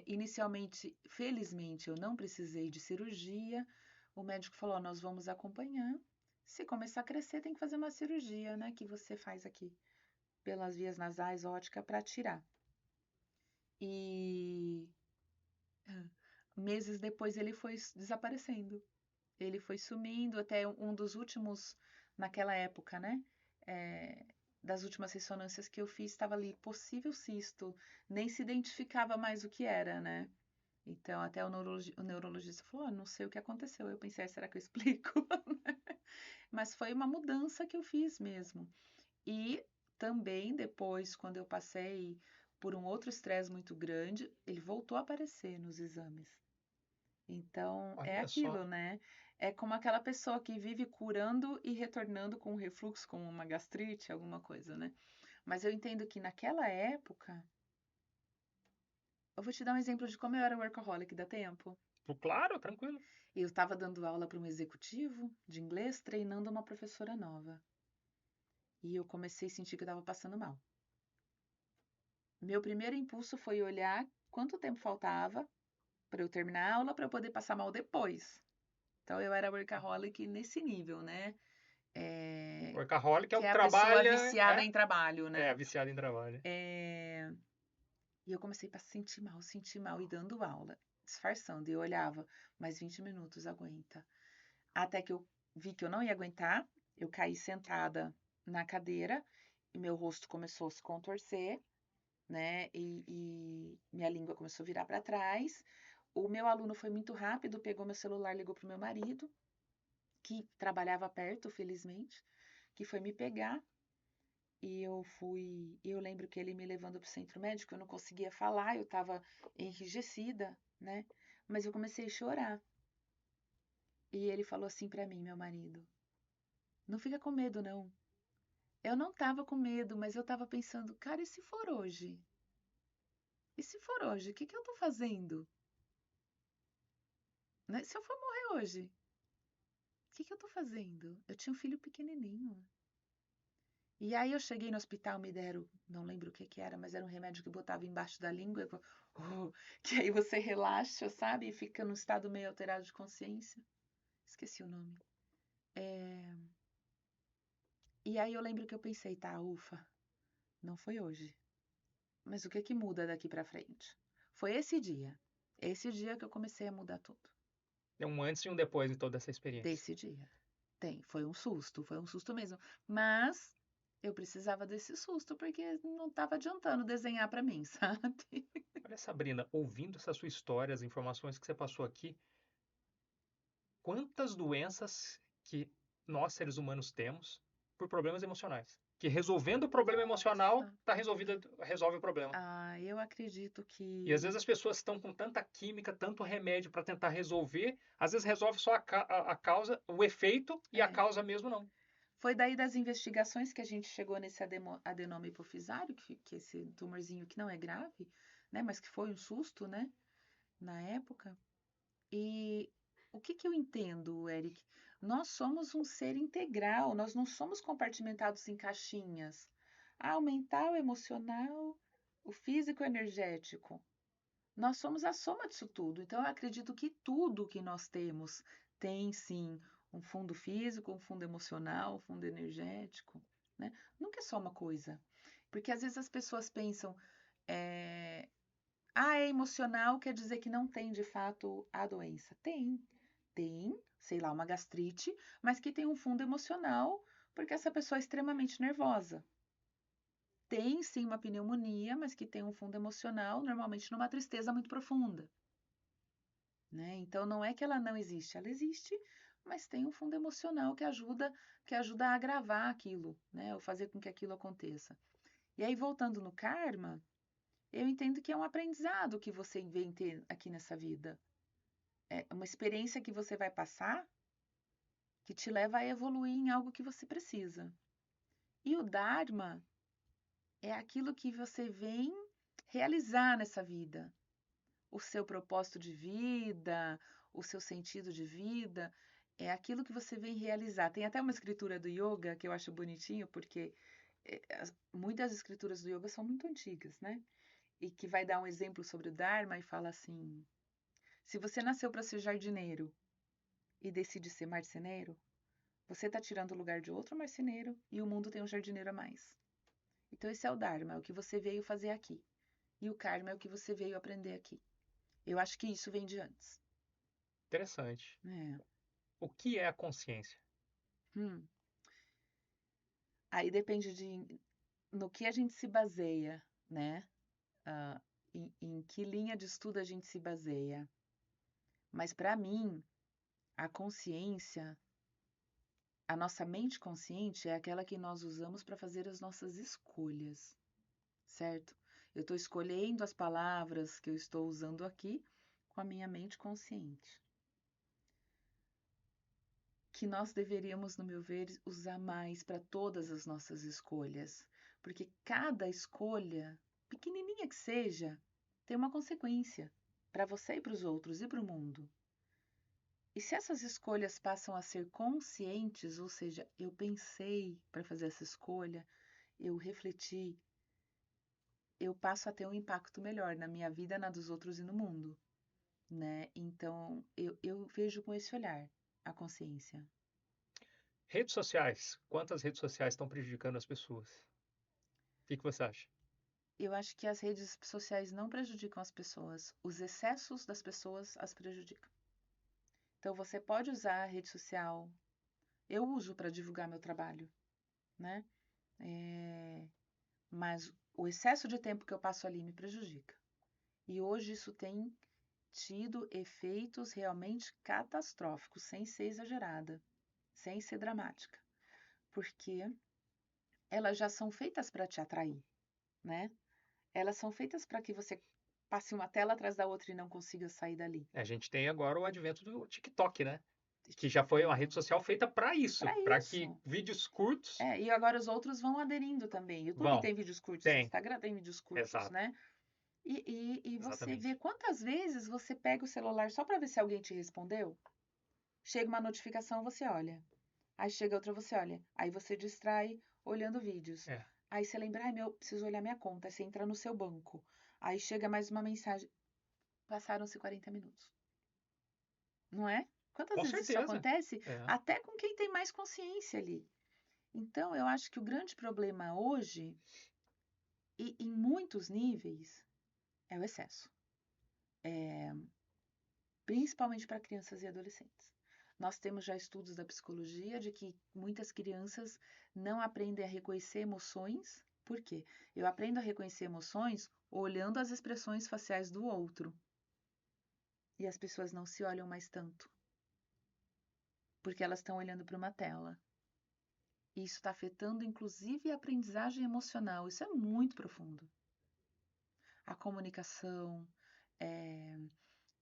Inicialmente, felizmente, eu não precisei de cirurgia. O médico falou: nós vamos acompanhar. Se começar a crescer, tem que fazer uma cirurgia, né? Que você faz aqui pelas vias nasais, ótica, para tirar. E meses depois ele foi desaparecendo. Ele foi sumindo até um dos últimos, naquela época, né? É, das últimas ressonâncias que eu fiz, estava ali possível cisto, nem se identificava mais o que era, né? Então, até o neurologista falou: não sei o que aconteceu. Eu pensei: será que eu explico? Mas foi uma mudança que eu fiz mesmo. E também depois, quando eu passei por um outro estresse muito grande, ele voltou a aparecer nos exames. Então, é Olha só. aquilo, né? É como aquela pessoa que vive curando e retornando com um refluxo, com uma gastrite, alguma coisa, né? Mas eu entendo que naquela época, eu vou te dar um exemplo de como eu era workaholic, dá tempo? Claro, tranquilo. Eu estava dando aula para um executivo de inglês, treinando uma professora nova. E eu comecei a sentir que eu estava passando mal. Meu primeiro impulso foi olhar quanto tempo faltava para eu terminar a aula para eu poder passar mal depois. Então eu era workaholic nesse nível, né? Workaholic é o Que que é a pessoa trabalha, viciada em trabalho, né? viciado em trabalho. E eu comecei a sentir mal e dando aula, disfarçando. E eu olhava, mais 20 minutos, aguenta. Até que eu vi que eu não ia aguentar, eu caí sentada na cadeira e meu rosto começou a se contorcer, né? E minha língua começou a virar para trás. O meu aluno foi muito rápido, pegou meu celular, ligou pro meu marido, que trabalhava perto, felizmente, que foi me pegar. E eu lembro que ele me levando para o centro médico, eu não conseguia falar, eu estava enrijecida, né? Mas eu comecei a chorar. E ele falou assim para mim, meu marido: não fica com medo, não. Eu não estava com medo, mas eu estava pensando, cara, e se for hoje? E se for hoje, o que que eu estou fazendo? Né? Se eu for morrer hoje, o que que eu estou fazendo? Eu tinha um filho pequenininho. E aí eu cheguei no hospital, me deram, não lembro o que que era, mas era um remédio que botava embaixo da língua, que aí você relaxa, sabe? E fica num estado meio alterado de consciência. Esqueci o nome. E aí eu lembro que eu pensei, tá, ufa, não foi hoje. Mas o que que muda daqui pra frente? Foi esse dia que eu comecei a mudar tudo. Tem um antes e um depois de toda essa experiência. Desse dia. Foi um susto mesmo. Mas eu precisava desse susto porque não estava adiantando desenhar pra mim, sabe? Olha, Sabrina, ouvindo essa sua história, as informações que você passou aqui, quantas doenças que nós, seres humanos, temos por problemas emocionais? Que resolvendo o problema emocional, Nossa. resolve o problema. Eu acredito E às vezes que as pessoas estão com tanta química, tanto remédio para tentar resolver, às vezes resolve só a causa, o efeito, e a é, causa mesmo não. foi daí das investigações que a gente chegou nesse adenoma hipofisário, que esse tumorzinho que não é grave, né, mas que foi um susto, né, na época. E o que que eu entendo, Eric? Nós somos um ser integral, nós não somos compartimentados em caixinhas. Ah, o mental, o emocional, o físico, o energético. Nós somos a soma disso tudo. Então, eu acredito que tudo que nós temos tem sim um fundo físico, um fundo emocional, um fundo energético, né? Nunca é só uma coisa. Porque às vezes as pessoas pensam, é emocional, quer dizer que não tem de fato a doença. Tem, sei lá, uma gastrite, mas que tem um fundo emocional Porque essa pessoa é extremamente nervosa. Tem sim uma pneumonia, mas que tem um fundo emocional, normalmente numa tristeza muito profunda, né? Então não é que ela não existe, ela existe, mas tem um fundo emocional que ajuda a agravar aquilo, né? Ou fazer com que aquilo aconteça. E aí voltando no karma, eu entendo que é um aprendizado que você vem ter aqui nessa vida. É uma experiência que você vai passar que te leva a evoluir em algo que você precisa. E o Dharma é aquilo que você vem realizar nessa vida. O seu propósito de vida, o seu sentido de vida, é aquilo que você vem realizar. Tem até uma escritura do yoga que eu acho bonitinho, porque muitas escrituras do yoga são muito antigas, né? E que vai dar um exemplo sobre o Dharma e fala assim: se você nasceu para ser jardineiro e decide ser marceneiro, você está tirando o lugar de outro marceneiro e o mundo tem um jardineiro a mais. Então, esse é o Dharma, é o que você veio fazer aqui. E o Karma é o que você veio aprender aqui. Eu acho que isso vem de antes. Interessante. É. O que é a consciência? Hum. Aí depende no que a gente se baseia, né? Ah, em que linha de estudo a gente se baseia. Mas para mim, a consciência, a nossa mente consciente é aquela que nós usamos para fazer as nossas escolhas, certo? Eu estou escolhendo as palavras que eu estou usando aqui com a minha mente consciente. Que nós deveríamos, no meu ver, usar mais para todas as nossas escolhas, porque cada escolha, pequenininha que seja, tem uma consequência para você e para os outros e para o mundo. E se essas escolhas passam a ser conscientes, ou seja, eu pensei para fazer essa escolha, eu refleti, eu passo a ter um impacto melhor na minha vida, na dos outros e no mundo, né? Então, eu vejo com esse olhar a consciência. Redes sociais. Quantas redes sociais estão prejudicando as pessoas? O que você acha? Eu acho que as redes sociais não prejudicam as pessoas, os excessos das pessoas as prejudicam. Então você pode usar a rede social, eu uso para divulgar meu trabalho, né? Mas o excesso de tempo que eu passo ali me prejudica. E hoje isso tem tido efeitos realmente catastróficos, sem ser exagerada, sem ser dramática, porque elas já são feitas para te atrair, né? Elas são feitas para que você passe uma tela atrás da outra e não consiga sair dali. A gente tem agora o advento do TikTok, né? Que já foi uma rede social feita para isso, Para para que isso. vídeos curtos É, e agora os outros vão aderindo também. YouTube vão. tem vídeos curtos, Tem, Instagram tem vídeos curtos, exato, né? E você vê exatamente. quantas vezes você pega o celular só para ver se alguém te respondeu. Chega uma notificação, você olha. Aí chega outra, você olha. Aí você distrai olhando vídeos. É, Aí você lembra, ai meu, preciso olhar minha conta. Aí você entra no seu banco. Aí chega mais uma mensagem. Passaram-se 40 minutos. Não é? Quantas com vezes isso certeza. acontece? É. Até com quem tem mais consciência ali. Então, eu acho que o grande problema hoje, e em muitos níveis, é o excesso, principalmente para crianças e adolescentes. Nós temos já estudos da psicologia de que muitas crianças não aprendem a reconhecer emoções. Por quê? Eu aprendo a reconhecer emoções olhando as expressões faciais do outro. E as pessoas não se olham mais tanto, porque elas estão olhando para uma tela. E isso está afetando, inclusive, a aprendizagem emocional. Isso é muito profundo. A comunicação, é,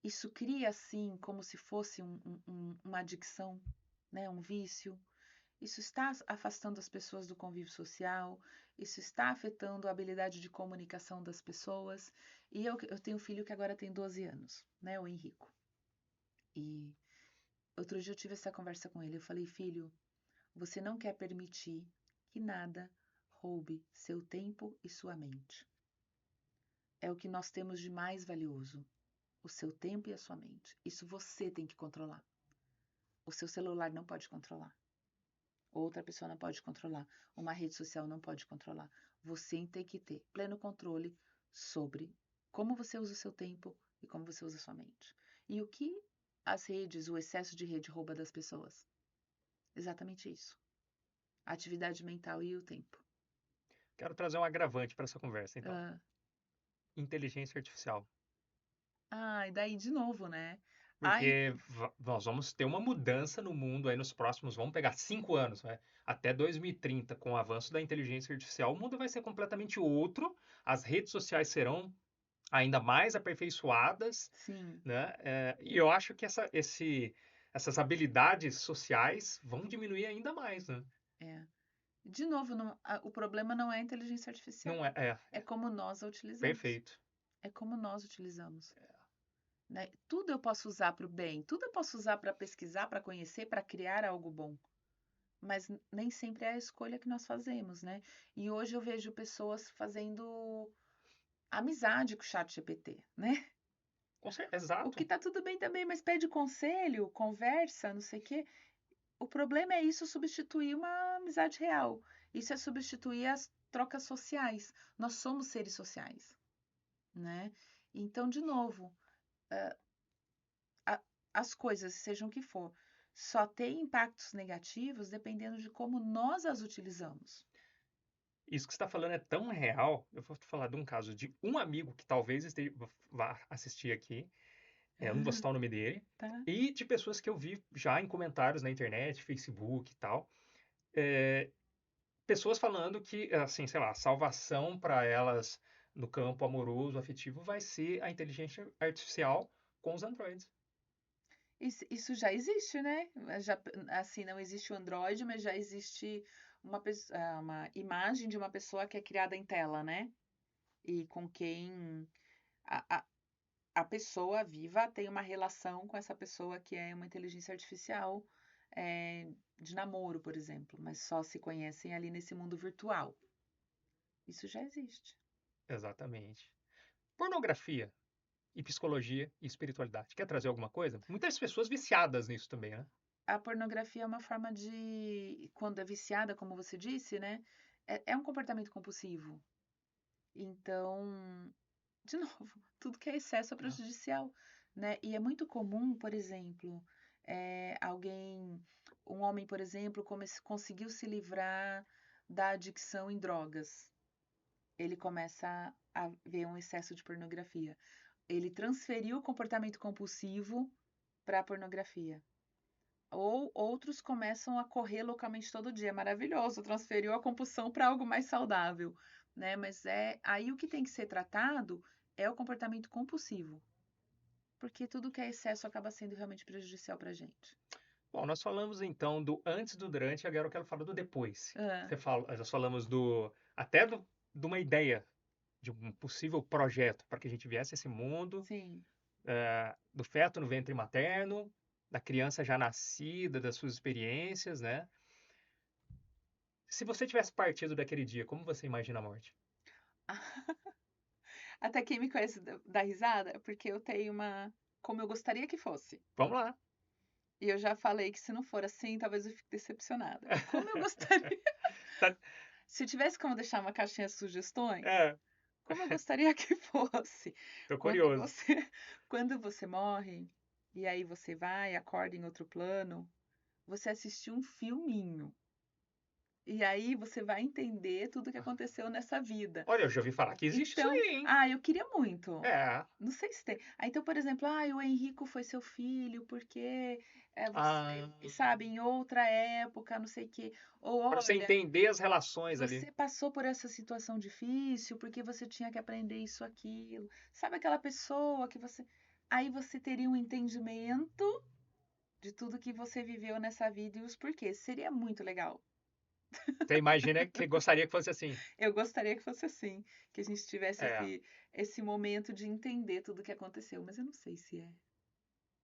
isso cria, assim, como se fosse uma adicção, né? Um vício. Isso está afastando as pessoas do convívio social, isso está afetando a habilidade de comunicação das pessoas. E eu tenho um filho que agora tem 12 anos, né? O Henrico. E outro dia eu tive essa conversa com ele. Eu falei, filho, você não quer permitir que nada roube seu tempo e sua mente. É o que nós temos de mais valioso, o seu tempo e a sua mente. Isso você tem que controlar. O seu celular não pode controlar. Outra pessoa não pode controlar. Uma rede social não pode controlar. Você tem que ter pleno controle sobre como você usa o seu tempo e como você usa a sua mente. E o que as redes, o excesso de rede rouba das pessoas? Exatamente isso. atividade mental e o tempo. Quero trazer um agravante para essa conversa, então. Ah, Inteligência artificial. e daí de novo, né? Ai, Porque nós vamos ter uma mudança no mundo aí nos próximos, vamos pegar 5 anos, né? Até 2030, com o avanço da inteligência artificial, o mundo vai ser completamente outro, as redes sociais serão ainda mais aperfeiçoadas, sim, né? E eu acho que essas habilidades sociais vão diminuir ainda mais, né? é. De novo, o problema não é a inteligência artificial, Não é como nós a utilizamos. perfeito. É como nós utilizamos. Né? Tudo eu posso usar para o bem, tudo eu posso usar para pesquisar, para conhecer, para criar algo bom. Mas nem sempre é a escolha que nós fazemos, né? E hoje eu vejo pessoas fazendo amizade com o chat GPT, né? O que Exato. tá tudo bem também, mas pede conselho, conversa, não sei o quê. O problema é isso substituir uma amizade real. Isso é substituir as trocas sociais. Nós somos seres sociais, né? Então, de novo, a- as coisas, sejam o que for, só têm impactos negativos dependendo de como nós as utilizamos. Isso que você está falando é tão real. Eu vou te falar de um caso de um amigo que talvez vá assistir aqui. Eu não vou citar o nome dele. Tá? E de pessoas que eu vi já em comentários na internet, Facebook e tal. é, Pessoas falando que, assim, sei lá, a salvação para elas no campo amoroso, afetivo, vai ser a inteligência artificial com os androides. Isso já existe, né? Já, assim, não existe o Android, mas já existe uma imagem de uma pessoa que é criada em tela, né? E com quem a, a, a pessoa viva tem uma relação com essa pessoa que é uma inteligência artificial, de namoro, por exemplo, mas só se conhecem ali nesse mundo virtual. Isso já existe. Exatamente. Pornografia e psicologia e espiritualidade. Quer trazer alguma coisa? Muitas pessoas viciadas nisso também, né? A pornografia é uma forma de, quando é viciada, como você disse, né? É um comportamento compulsivo. Então, de novo, tudo que é excesso é prejudicial, né? E é muito comum, por exemplo, um homem, por exemplo, conseguiu se livrar da adicção em drogas. Ele começa a ver um excesso de pornografia. Ele transferiu o comportamento compulsivo para a pornografia. Ou outros começam a correr loucamente todo dia. É maravilhoso, transferiu a compulsão para algo mais saudável, né? Mas aí o que tem que ser tratado é o comportamento compulsivo, porque tudo que é excesso acaba sendo realmente prejudicial para a gente. Bom, nós falamos então do antes, do durante, agora eu quero falar do depois. Ah, Nós falamos de uma ideia, de um possível projeto para que a gente viesse a esse mundo, sim. do feto no ventre materno, da criança já nascida, das suas experiências, né? Se você tivesse partido daquele dia, como você imagina a morte? Até quem me conhece dá risada, porque eu tenho como eu gostaria que fosse. Vamos lá. E eu já falei que se não for assim, talvez eu fique decepcionada. Como eu gostaria. Tá- Se eu tivesse como deixar uma caixinha de sugestões, É, como eu gostaria que fosse. tô Quando curioso. você, quando você morre, e aí você vai, acorda em outro plano, você assistiu um filminho. E aí você vai entender tudo o que aconteceu nessa vida. Olha, eu já ouvi falar que existe isso Então, aí, hein? eu queria muito. É. Não sei se tem. Então, por exemplo, o Henrico foi seu filho porque Ah, você, sabe, em outra época, não sei o quê. Ou para você olha, entender as relações ali. você passou por essa situação difícil porque você tinha que aprender isso, aquilo. Sabe aquela pessoa que você. Aí você teria um entendimento de tudo que você viveu nessa vida e os porquês. Seria muito legal. Você imagina que gostaria que fosse assim. Eu gostaria que fosse assim, que a gente tivesse É. esse momento de entender tudo o que aconteceu, mas eu não sei se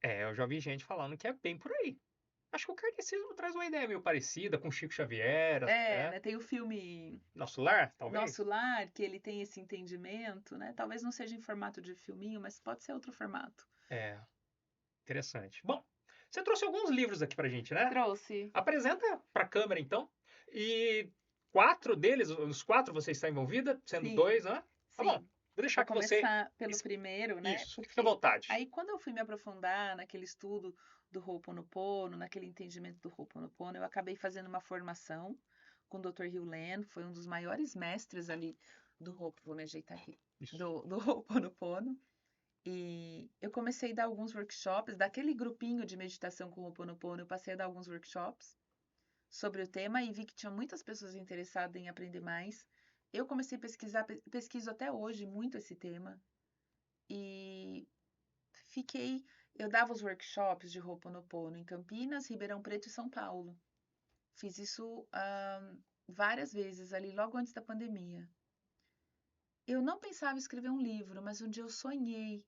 é. Eu já vi gente falando que é bem por aí. Acho que o kardecismo traz uma ideia meio parecida com Chico Xavier, É, né? né? Tem o filme Nosso Lar, Nosso talvez? Lar, que ele tem esse entendimento, né? Talvez não seja em formato de filminho, mas pode ser outro formato. É, interessante. Bom, você trouxe alguns livros aqui pra gente, né? Trouxe. Apresenta pra câmera, então. E os quatro você está envolvida, sendo Sim, dois, né? Tá bom. sim. Vou deixar Vou que você. começar pelo primeiro, né? Isso, fica à Porque vontade. aí quando eu fui me aprofundar naquele estudo do Ho'oponopono, naquele entendimento do Ho'oponopono, eu acabei fazendo uma formação com o Dr. Hugh Len, foi um dos maiores mestres ali do Ho'oponopono. Vou me ajeitar aqui. Isso. Do Ho'oponopono. E eu comecei a dar alguns workshops, daquele grupinho de meditação com o Ho'oponopono, eu passei a dar alguns workshops sobre o tema e vi que tinha muitas pessoas interessadas em aprender mais. Eu comecei a pesquisar, pesquiso até hoje muito esse tema. E eu dava os workshops de Ho'oponopono em Campinas, Ribeirão Preto e São Paulo. Fiz isso várias vezes ali, logo antes da pandemia. Eu não pensava em escrever um livro, mas um dia eu sonhei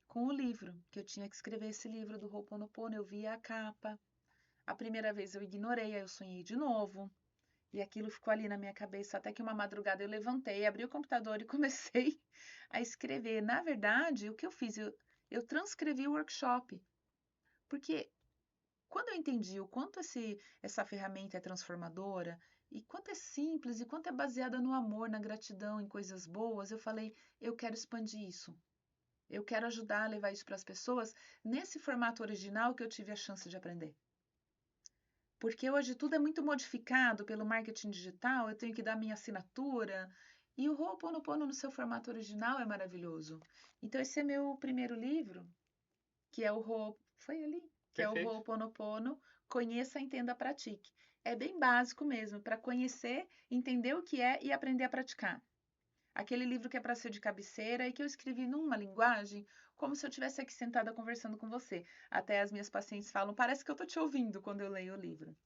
com o livro, que eu tinha que escrever esse livro do Ho'oponopono. Eu via a capa. A primeira vez eu ignorei, aí eu sonhei de novo. E aquilo ficou ali na minha cabeça, até que uma madrugada eu levantei, abri o computador e comecei a escrever. Na verdade, o que eu fiz? Eu transcrevi o workshop. Porque quando eu entendi o quanto essa ferramenta é transformadora, e quanto é simples, e quanto é baseada no amor, na gratidão, em coisas boas, eu falei, eu quero expandir isso. Eu quero ajudar a levar isso para as pessoas nesse formato original que eu tive a chance de aprender. Porque hoje tudo é muito modificado pelo marketing digital, eu tenho que dar minha assinatura. E o Ho'oponopono no seu formato original é maravilhoso. Então, esse é meu primeiro livro, que é o Foi ali? Que é o Perfeito. Ho'oponopono, Conheça, Entenda, Pratique. É bem básico mesmo, para conhecer, entender o que é e aprender a praticar. Aquele livro que é para ser de cabeceira e que eu escrevi numa linguagem como se eu estivesse aqui sentada conversando com você. Até as minhas pacientes falam, parece que eu estou te ouvindo quando eu leio o livro.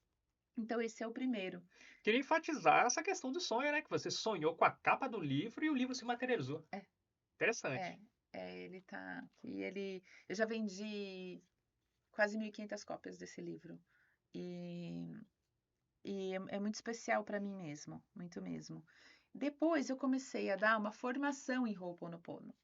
Então, esse é o primeiro. Queria enfatizar essa questão do sonho, né? Que você sonhou com a capa do livro e o livro se materializou. É, Interessante. ele tá aqui. Eu já vendi quase 1.500 cópias desse livro. E, é muito especial para mim mesmo, muito mesmo. Depois eu comecei a dar uma formação em Ho'oponopono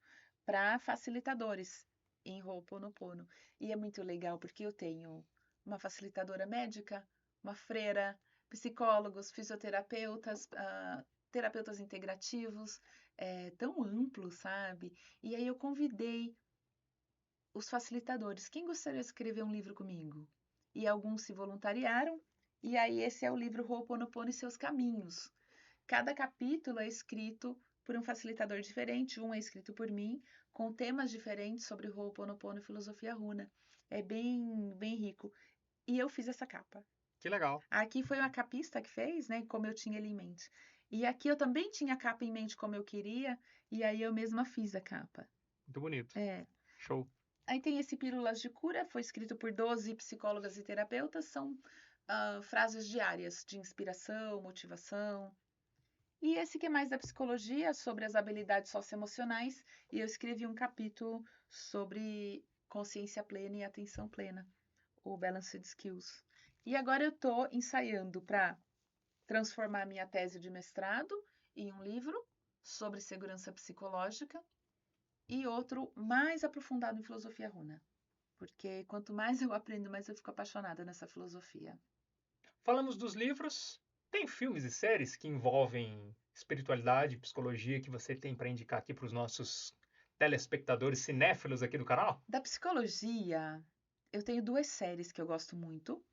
para facilitadores em Ho'oponopono. E é muito legal porque eu tenho uma facilitadora médica, uma freira, psicólogos, fisioterapeutas, terapeutas integrativos, tão amplo, sabe? E aí eu convidei os facilitadores. Quem gostaria de escrever um livro comigo? E alguns se voluntariaram, e aí esse é o livro Ho'oponopono e seus caminhos. Cada capítulo é escrito por um facilitador diferente, um é escrito por mim, com temas diferentes sobre Ho'oponopono e filosofia runa. É bem, bem rico. E eu fiz essa capa. Que legal. Aqui foi uma capista que fez, né, como eu tinha ele em mente. E aqui eu também tinha a capa em mente como eu queria, e aí eu mesma fiz a capa. Muito bonito. É. Show. Aí tem esse Pílulas de Cura, foi escrito por 12 psicólogas e terapeutas, são frases diárias de inspiração, motivação. E esse que é mais da psicologia, sobre as habilidades socioemocionais, e eu escrevi um capítulo sobre consciência plena e atenção plena, o Balanced Skills. E agora eu estou ensaiando para transformar minha tese de mestrado em um livro sobre segurança psicológica e outro mais aprofundado em filosofia runa. Porque quanto mais eu aprendo, mais eu fico apaixonada nessa filosofia. Falamos dos livros. Tem filmes e séries que envolvem espiritualidade, psicologia que você tem para indicar aqui para os nossos telespectadores cinéfilos aqui do canal? Da psicologia, eu tenho duas séries que eu gosto muito.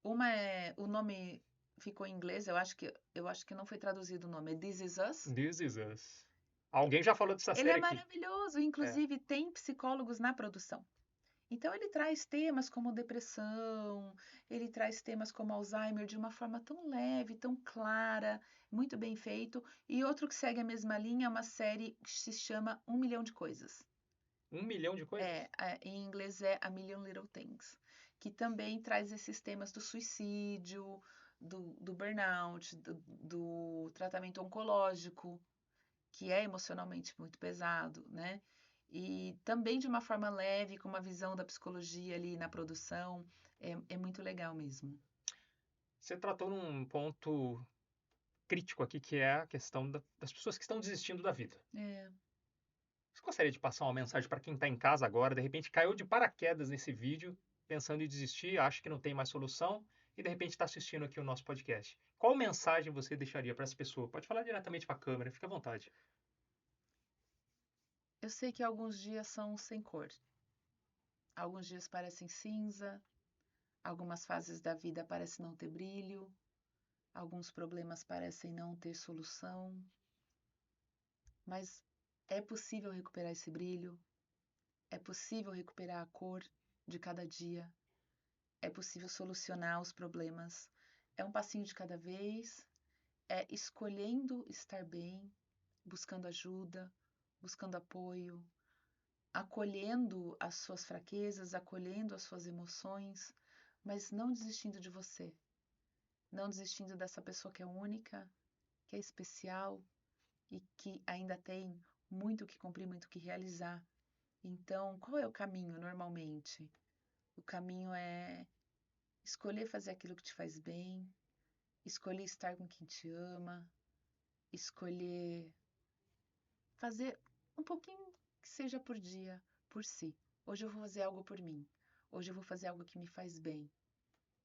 Uma é, o nome ficou em inglês, eu acho que não foi traduzido o nome, é This Is Us. This Is Us. Alguém já falou dessa Ele é série aqui. maravilhoso, É. inclusive tem psicólogos na produção. Então ele traz temas como depressão, ele traz temas como Alzheimer de uma forma tão leve, tão clara, muito bem feito. E outro que segue a mesma linha é uma série que se chama Um Milhão de Coisas. 1 milhão de coisas? Em inglês é A Million Little Things, que também traz esses temas do suicídio, do burnout, do tratamento oncológico, que é emocionalmente muito pesado, né? E também de uma forma leve, com uma visão da psicologia ali na produção, é muito legal mesmo. Você tratou num ponto crítico aqui, que é a questão das pessoas que estão desistindo da vida. É, Você gostaria de passar uma mensagem para quem está em casa agora, de repente caiu de paraquedas nesse vídeo, pensando em desistir, acha que não tem mais solução e de repente está assistindo aqui o nosso podcast? Qual mensagem você deixaria para essa pessoa? Pode falar diretamente para a câmera, fica à vontade. eu sei que alguns dias são sem cor. Alguns dias parecem cinza, algumas fases da vida parecem não ter brilho, Alguns problemas parecem não ter solução, mas é possível recuperar esse brilho, é possível recuperar a cor de cada dia, é possível solucionar os problemas. É um passinho de cada vez, é escolhendo estar bem, buscando ajuda, buscando apoio, acolhendo as suas fraquezas, acolhendo as suas emoções, mas não desistindo de você, não desistindo dessa pessoa que é única, que é especial e que ainda tem muito o que cumprir, muito o que realizar. Então, qual é o caminho normalmente? O caminho é escolher fazer aquilo que te faz bem, escolher estar com quem te ama, escolher fazer um pouquinho que seja por dia, por si. Hoje eu vou fazer algo por mim. Hoje eu vou fazer algo que me faz bem.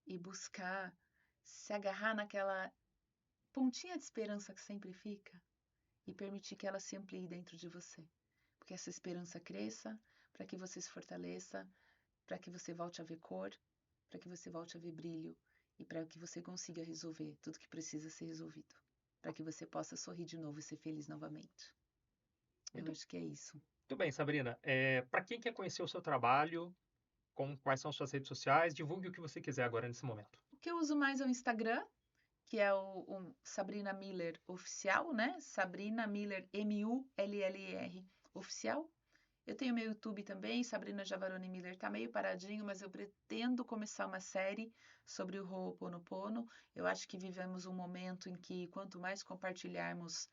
E buscar se agarrar naquela pontinha de esperança que sempre fica e permitir que ela se amplie dentro de você. Porque essa esperança cresça, para que você se fortaleça, para que você volte a ver cor, para que você volte a ver brilho e para que você consiga resolver tudo que precisa ser resolvido. Para que você possa sorrir de novo e ser feliz novamente. Eu Muito, acho que é isso. muito bem, Sabrina. Para quem quer conhecer o seu trabalho, quais são suas redes sociais, divulgue o que você quiser agora nesse momento. O que eu uso mais é o Instagram, que é o Sabrina Miller Oficial, né? Sabrina Miller, Muller Oficial. Eu tenho meu YouTube também, Sabrina Javaroni Miller, tá meio paradinho, mas eu pretendo começar uma série sobre o Ho'oponopono. Eu acho que vivemos um momento em que quanto mais compartilharmos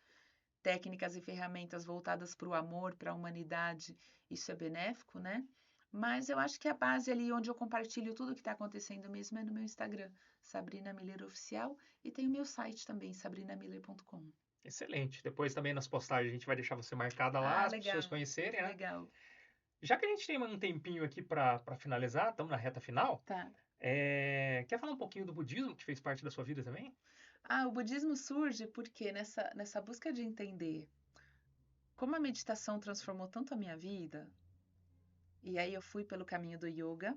técnicas e ferramentas voltadas para o amor, para a humanidade, isso é benéfico, né? Mas eu acho que a base ali onde eu compartilho tudo o que está acontecendo mesmo é no meu Instagram, Sabrina Miller Oficial, e tem o meu site também, sabrinamiller.com. Excelente. Depois também nas postagens a gente vai deixar você marcada lá, Ah, as pessoas legal, conhecerem, né? legal. Já que a gente tem um tempinho aqui para finalizar, estamos na reta final, Tá. quer falar um pouquinho do budismo, que fez parte da sua vida também? Ah, o budismo surge porque nessa busca de entender como a meditação transformou tanto a minha vida, e aí eu fui pelo caminho do yoga.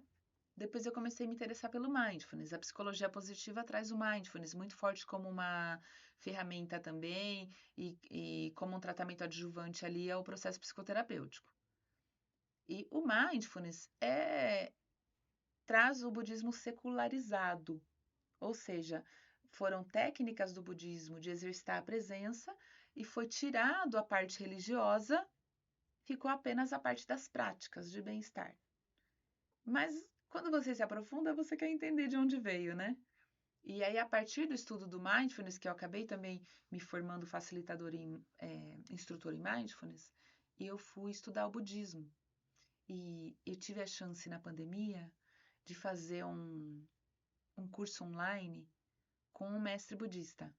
Depois eu comecei a me interessar pelo mindfulness. A psicologia positiva traz o mindfulness muito forte como uma ferramenta também e como um tratamento adjuvante ali ao processo psicoterapêutico. E o mindfulness traz o budismo secularizado, ou seja, foram técnicas do budismo de exercitar a presença e foi tirado a parte religiosa, ficou apenas a parte das práticas de bem-estar. Mas quando você se aprofunda, você quer entender de onde veio, né? E aí, a partir do estudo do mindfulness, que eu acabei também me formando facilitador instrutor em mindfulness, eu fui estudar o budismo. E eu tive a chance na pandemia de fazer um curso online com um mestre budista.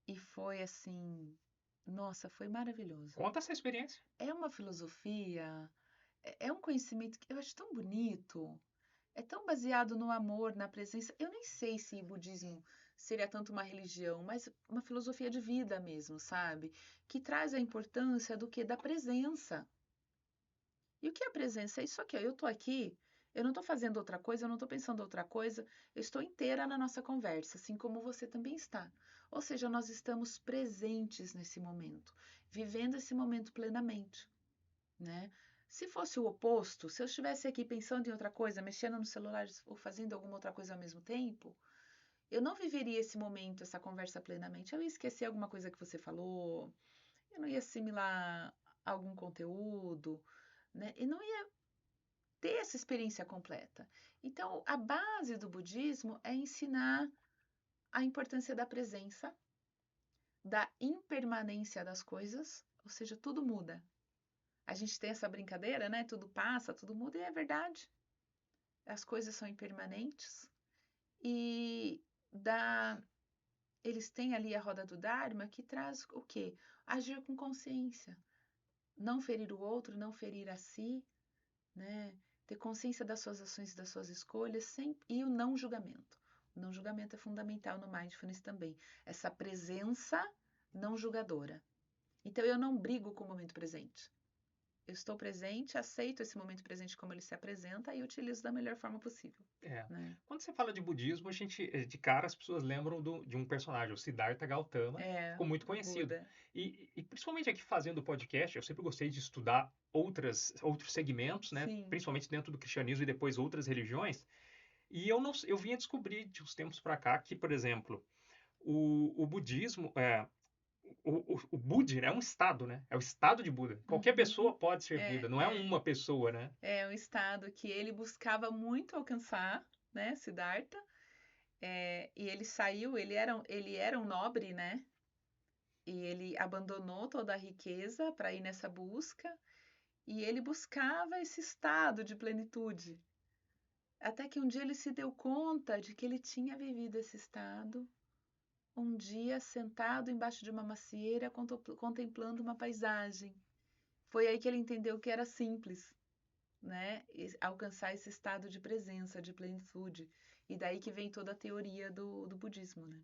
E foi assim, nossa, foi maravilhoso. Conta essa experiência. É uma filosofia, é um conhecimento que eu acho tão bonito. É tão baseado no amor, na presença. Eu nem sei se o budismo seria tanto uma religião, mas uma filosofia de vida mesmo, sabe? Que traz a importância do que? Da presença. E o que é a presença? É isso aqui, ó. Eu tô aqui, eu não tô fazendo outra coisa, eu não tô pensando outra coisa, eu estou inteira na nossa conversa, assim como você também está. Ou seja, nós estamos presentes nesse momento, vivendo esse momento plenamente, né? Se fosse o oposto, se eu estivesse aqui pensando em outra coisa, mexendo no celular ou fazendo alguma outra coisa ao mesmo tempo, eu não viveria esse momento, essa conversa plenamente. Eu ia esquecer alguma coisa que você falou, eu não ia assimilar algum conteúdo, né? E não ia ter essa experiência completa. Então, a base do budismo é ensinar a importância da presença, da impermanência das coisas, ou seja, tudo muda. A gente tem essa brincadeira, né? Tudo passa, tudo muda, e é verdade. As coisas são impermanentes. E da, eles têm ali a roda do Dharma que traz o quê? Agir com consciência. Não ferir o outro, não ferir a si, né? Ter consciência das suas ações e das suas escolhas e o não julgamento. O não julgamento é fundamental no mindfulness também. Essa presença não julgadora. Então eu não brigo com o momento presente. eu estou presente, aceito esse momento presente como ele se apresenta e utilizo da melhor forma possível, É. né? Quando você fala de budismo, de cara as pessoas lembram de um personagem, o Siddhartha Gautama, É, ficou muito o conhecido. Buda. E principalmente aqui fazendo o podcast, eu sempre gostei de estudar outros segmentos, né? Sim. Principalmente dentro do cristianismo e depois outras religiões. E eu vinha descobrir de uns tempos para cá que, por exemplo, o budismo, o Budi, né, é um estado, né? É o estado de Buda. Qualquer pessoa Uhum. pode ser É, Buda, não é é. uma pessoa, né? É um estado que ele buscava muito alcançar, né, Siddhartha. E ele saiu, ele era um nobre, né? E ele abandonou toda a riqueza para ir nessa busca. E ele buscava esse estado de plenitude. Até que um dia ele se deu conta de que ele tinha vivido esse estado, um dia sentado embaixo de uma macieira, contemplando uma paisagem. Foi aí que ele entendeu que era simples, né? Alcançar esse estado de presença, de plenitude. E daí que vem toda a teoria do budismo, né?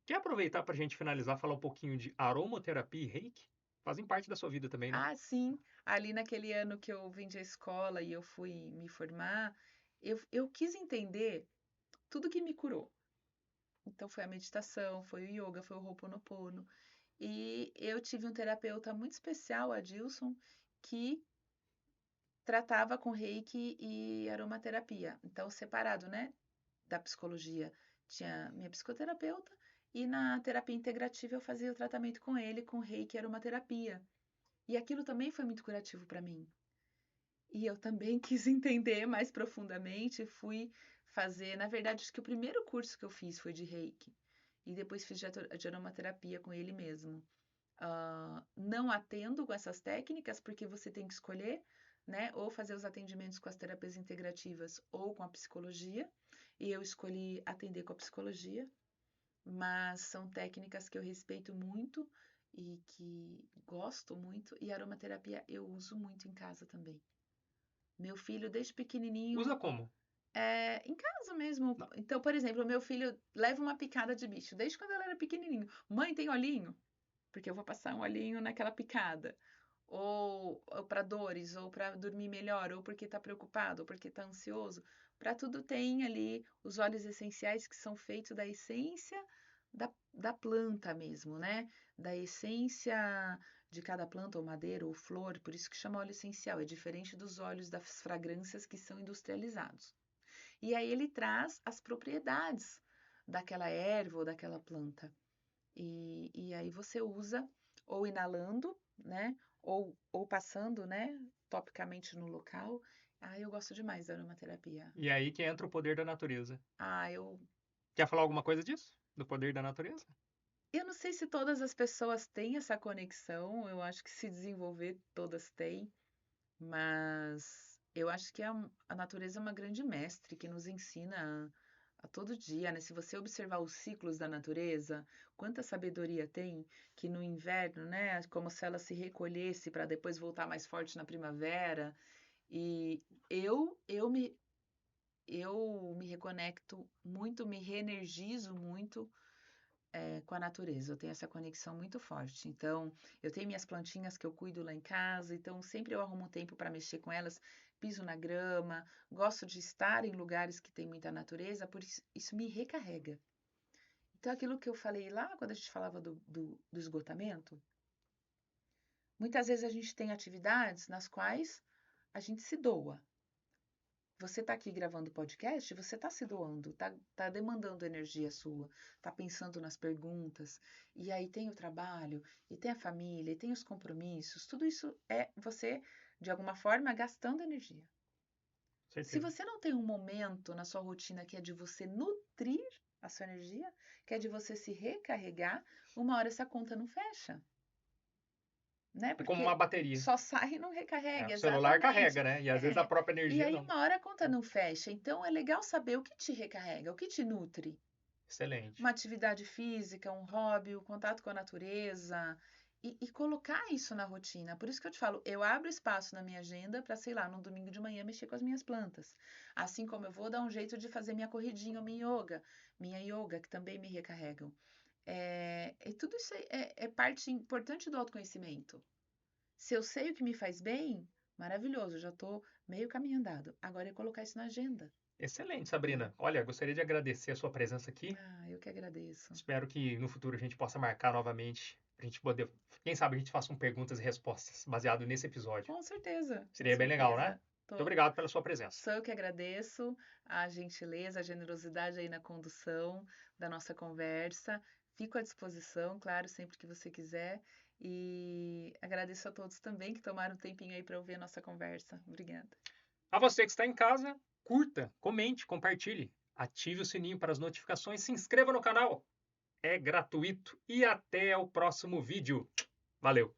Quer aproveitar para a gente finalizar, falar um pouquinho de aromaterapia e reiki? Fazem parte da sua vida também, né? Ah, sim, ali naquele ano que eu vim de escola e eu fui me formar, eu quis entender tudo que me curou. Então foi a meditação, foi o yoga, foi o Ho'oponopono. E eu tive um terapeuta muito especial, Adilson, que tratava com reiki e aromaterapia. Então, separado, né, da psicologia, tinha minha psicoterapeuta e na terapia integrativa eu fazia o tratamento com ele, com reiki e aromaterapia. E aquilo também foi muito curativo para mim. E eu também quis entender mais profundamente, fui fazer, na verdade, acho que o primeiro curso que eu fiz foi de reiki. E depois fiz de aromaterapia com ele mesmo. Não atendo com essas técnicas, porque você tem que escolher, né? Ou fazer os atendimentos com as terapias integrativas ou com a psicologia. E eu escolhi atender com a psicologia, mas são técnicas que eu respeito muito e que gosto muito. E a aromaterapia eu uso muito em casa também. Meu filho, desde Usa pequenininho, como? em casa mesmo. Não. Então, por exemplo, meu filho leva uma picada de bicho desde quando ele era pequenininho. Mãe, tem olhinho? Porque eu vou passar um olhinho naquela picada. Ou para dores, ou para dormir melhor, ou porque está preocupado, ou porque está ansioso. Para tudo tem ali os óleos essenciais que são feitos da essência da planta mesmo, né? Da essência de cada planta, ou madeira, ou flor, por isso que chama óleo essencial. É diferente dos óleos das fragrâncias que são industrializados. E aí ele traz as propriedades daquela erva ou daquela planta. E aí você usa ou inalando, né? Ou passando, né? Topicamente no local. Ah, eu gosto demais da aromaterapia. E é aí que entra o poder da natureza. Ah, eu. Quer falar alguma coisa disso? Do poder da natureza? Eu não sei se todas as pessoas têm essa conexão, eu acho que se desenvolver, todas têm, mas eu acho que a natureza é uma grande mestre que nos ensina a todo dia, né? Se você observar os ciclos da natureza, quanta sabedoria tem que no inverno, né? Como se ela se recolhesse para depois voltar mais forte na primavera. E eu, eu me, eu me reconecto muito, me reenergizo muito com a natureza. Eu tenho essa conexão muito forte. Então, eu tenho minhas plantinhas que eu cuido lá em casa, então sempre eu arrumo tempo para mexer com elas, piso na grama, gosto de estar em lugares que tem muita natureza, por isso me recarrega. Então, aquilo que eu falei lá quando a gente falava do esgotamento, muitas vezes a gente tem atividades nas quais a gente se doa. Você está aqui gravando podcast, você está se doando, tá demandando energia sua, tá pensando nas perguntas, e aí tem o trabalho, e tem a família, e tem os compromissos, tudo isso é você, de alguma forma, gastando energia. Se Certeza. você não tem um momento na sua rotina que é de você nutrir a sua energia, que é de você se recarregar, uma hora essa conta não fecha, né? É como uma Porque bateria. só sai e não É, recarrega, o celular exatamente. carrega, né? E às vezes a É. própria E energia aí não. uma hora a conta não fecha. Então é legal saber o que te recarrega, o que te nutre. Excelente. Uma atividade física, um hobby, o contato com a natureza. E colocar isso na rotina. Por isso que eu te falo, eu abro espaço na minha agenda para, sei lá, no domingo de manhã mexer com as minhas plantas. Assim como eu vou dar um jeito de fazer minha corridinha ou minha yoga, que também me recarregam. E tudo isso é parte importante do autoconhecimento. Se eu sei o que me faz bem, maravilhoso, já estou meio caminho andado. Agora é colocar isso na agenda, Excelente, né? Sabrina. Olha, gostaria de agradecer a sua presença aqui. Ah, eu que agradeço. Espero que no futuro a gente possa marcar novamente, pra gente poder, quem sabe a gente faça um perguntas e respostas baseado nesse episódio. Com certeza, com Seria bem legal, né? certeza. Muito Tô, obrigado pela sua presença. sou eu que agradeço a gentileza, a generosidade aí na condução da nossa conversa. Fico à disposição, claro, sempre que você quiser. E agradeço a todos também que tomaram um tempinho aí para ouvir a nossa conversa. Obrigada. A você que está em casa, curta, comente, compartilhe, ative o sininho para as notificações, se inscreva no canal. É gratuito e até o próximo vídeo. Valeu!